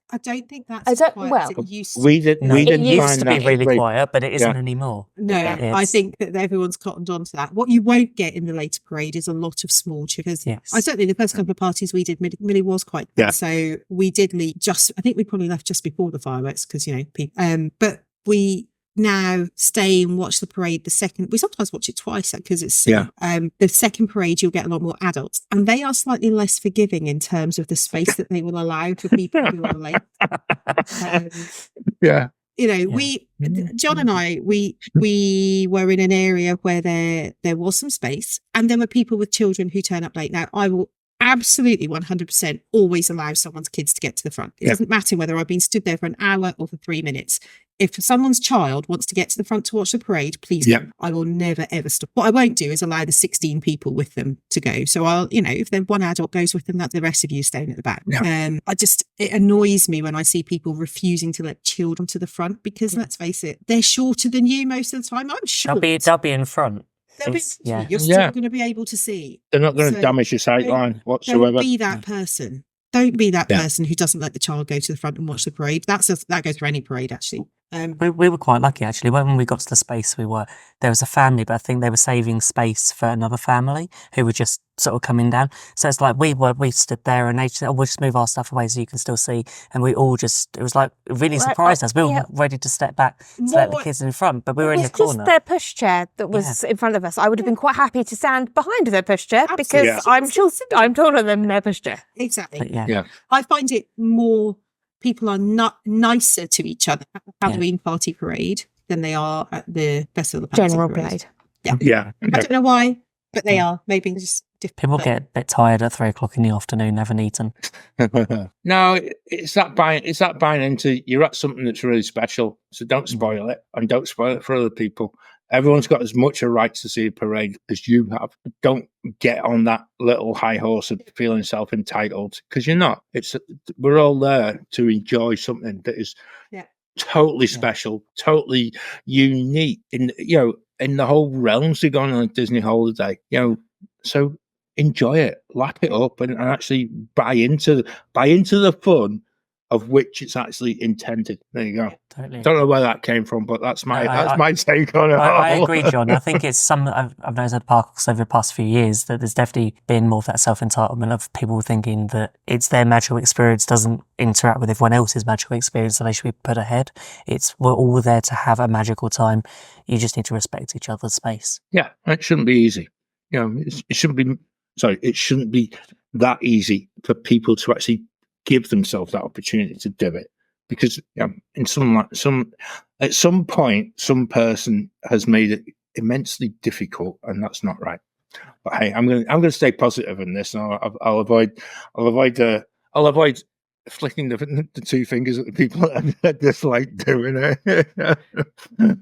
quiet as it used to. We didn't it used to be that really quiet, but it isn't anymore. No, I think that everyone's cottoned on to that. What you won't get in the later parade is a lot of small because I certainly the first couple of parties we did, Millie was quite good. So we did leave I think we probably left just before the fireworks because people. But we now stay and watch the parade the second. We sometimes watch it twice because it's the second parade. You'll get a lot more adults, and they are slightly less forgiving in terms of the space that they will allow for people who are late. John and I, we were in an area where there was some space, and there were people with children who turn up late. Now, I will absolutely 100% always allow someone's kids to get to the front. It doesn't matter whether I've been stood there for an hour or for 3 minutes. If someone's child wants to get to the front to watch the parade, please do. I will never, ever stop. What I won't do is allow the 16 people with them to go. So I'll, if then one adult goes with them, that the rest of you staying at the back. It annoys me when I see people refusing to let children to the front because let's face it, they're shorter than you most of the time. I'm sure they'll be in front. You're still going to be able to see. They're not going to damage your sight line whatsoever. Don't be that person. Don't be that person who doesn't let the child go to the front and watch the parade. That goes for any parade, actually. We were quite lucky, actually. When we got to the space, there was a family, but I think they were saving space for another family who were just sort of coming down. So it's like we stood there and they said, we'll just move our stuff away so you can still see. And we all it was like really surprised us. We were ready to step back to let the kids in front, but we were in the corner. It was just their pushchair that was in front of us. I would have been quite happy to stand behind their pushchair because I'm taller than their pushchair. Exactly. I find it more... People are not nicer to each other at the Halloween party parade than they are at the Festival of the General parade. Yeah. I don't know why, but they are. Maybe just different. People get a bit tired at 3 o'clock in the afternoon, haven't eaten. No, it's that buying into you're at something that's really special. So don't spoil it, and don't spoil it for other people. Everyone's got as much a right to see a parade as you have. Don't get on that little high horse of feeling self-entitled, because you're not. We're all there to enjoy something that is totally special, totally unique in the whole realms of going on a Disney holiday. So enjoy it, lap it up, and actually buy into the fun of which it's actually intended. There you go. Totally. Don't know where that came from, but that's my take on it. I agree, John. I think it's I've noticed at the parks over the past few years that there's definitely been more of that self-entitlement of people thinking that it's their magical experience doesn't interact with everyone else's magical experience, so they should be put ahead. We're all there to have a magical time. You just need to respect each other's space. Yeah, it shouldn't be easy. It shouldn't be that easy for people to actually give themselves that opportunity to do it, because at some point some person has made it immensely difficult, and that's not right. But hey, I'm going to stay positive in this, and I'll avoid flicking the 2 fingers at the people that dislike doing it.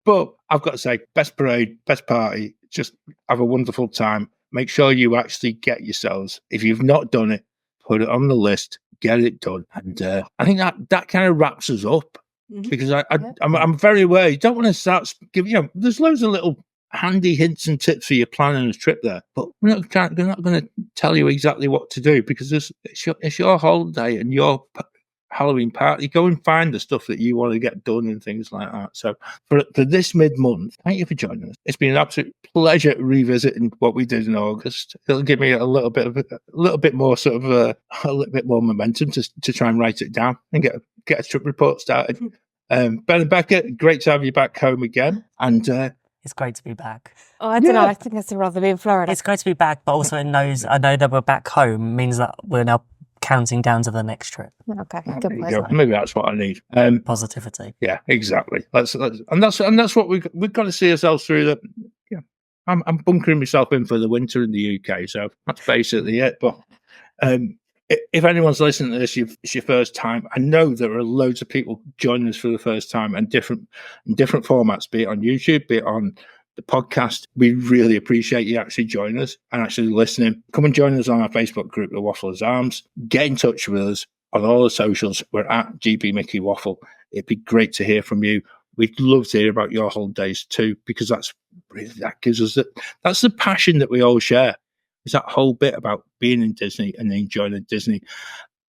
But I've got to say, best parade, best party, just have a wonderful time. Make sure you actually get yourselves, if you've not done it, put it on the list, get it done. And I think that kind of wraps us up, because I'm very aware you don't want to start giving, there's loads of little handy hints and tips for your planning a trip there, but we're not going to tell you exactly what to do, because it's your holiday and your Halloween party. Go and find the stuff that you want to get done and things like that. So for this mid-month, thank you for joining us. It's been an absolute pleasure revisiting what we did in August. It'll give me a little bit more momentum to try and write it down and get a trip report started. Ben and Becca, great to have you back home again, and it's great to be back. Oh, I don't know. I think that's rather be in Florida. It's great to be back, but also I know that we're back home means that we're now counting down to the next trip. Okay, good point. Maybe that's what I need. Positivity. Yeah, exactly. That's what we've got to see ourselves through. That I'm bunkering myself in for the winter in the UK, so that's basically it. But if anyone's listening to this, it's your first time. I know there are loads of people joining us for the first time, and different formats, be it on YouTube, be it on the podcast. We really appreciate you actually joining us and actually listening. Come and join us on our Facebook group, The Waffler's Arms. Get in touch with us on all the socials. We're at GB Mickey Waffle. It'd be great to hear from you. We'd love to hear about your holidays too, because that gives us that's the passion that we all share. Is that whole bit about being in Disney and enjoying Disney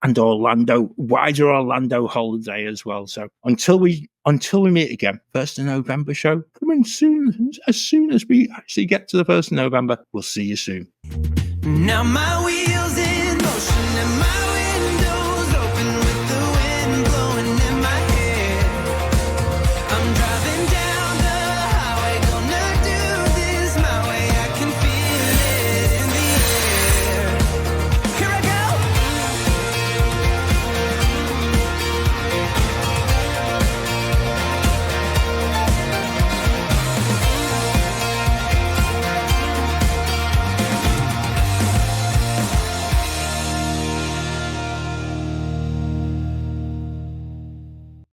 and Orlando, wider Orlando holiday as well. So until we meet again, 1st of November show coming soon. As soon as we actually get to the 1st of November, we'll see you soon. Now my wheels in motion and my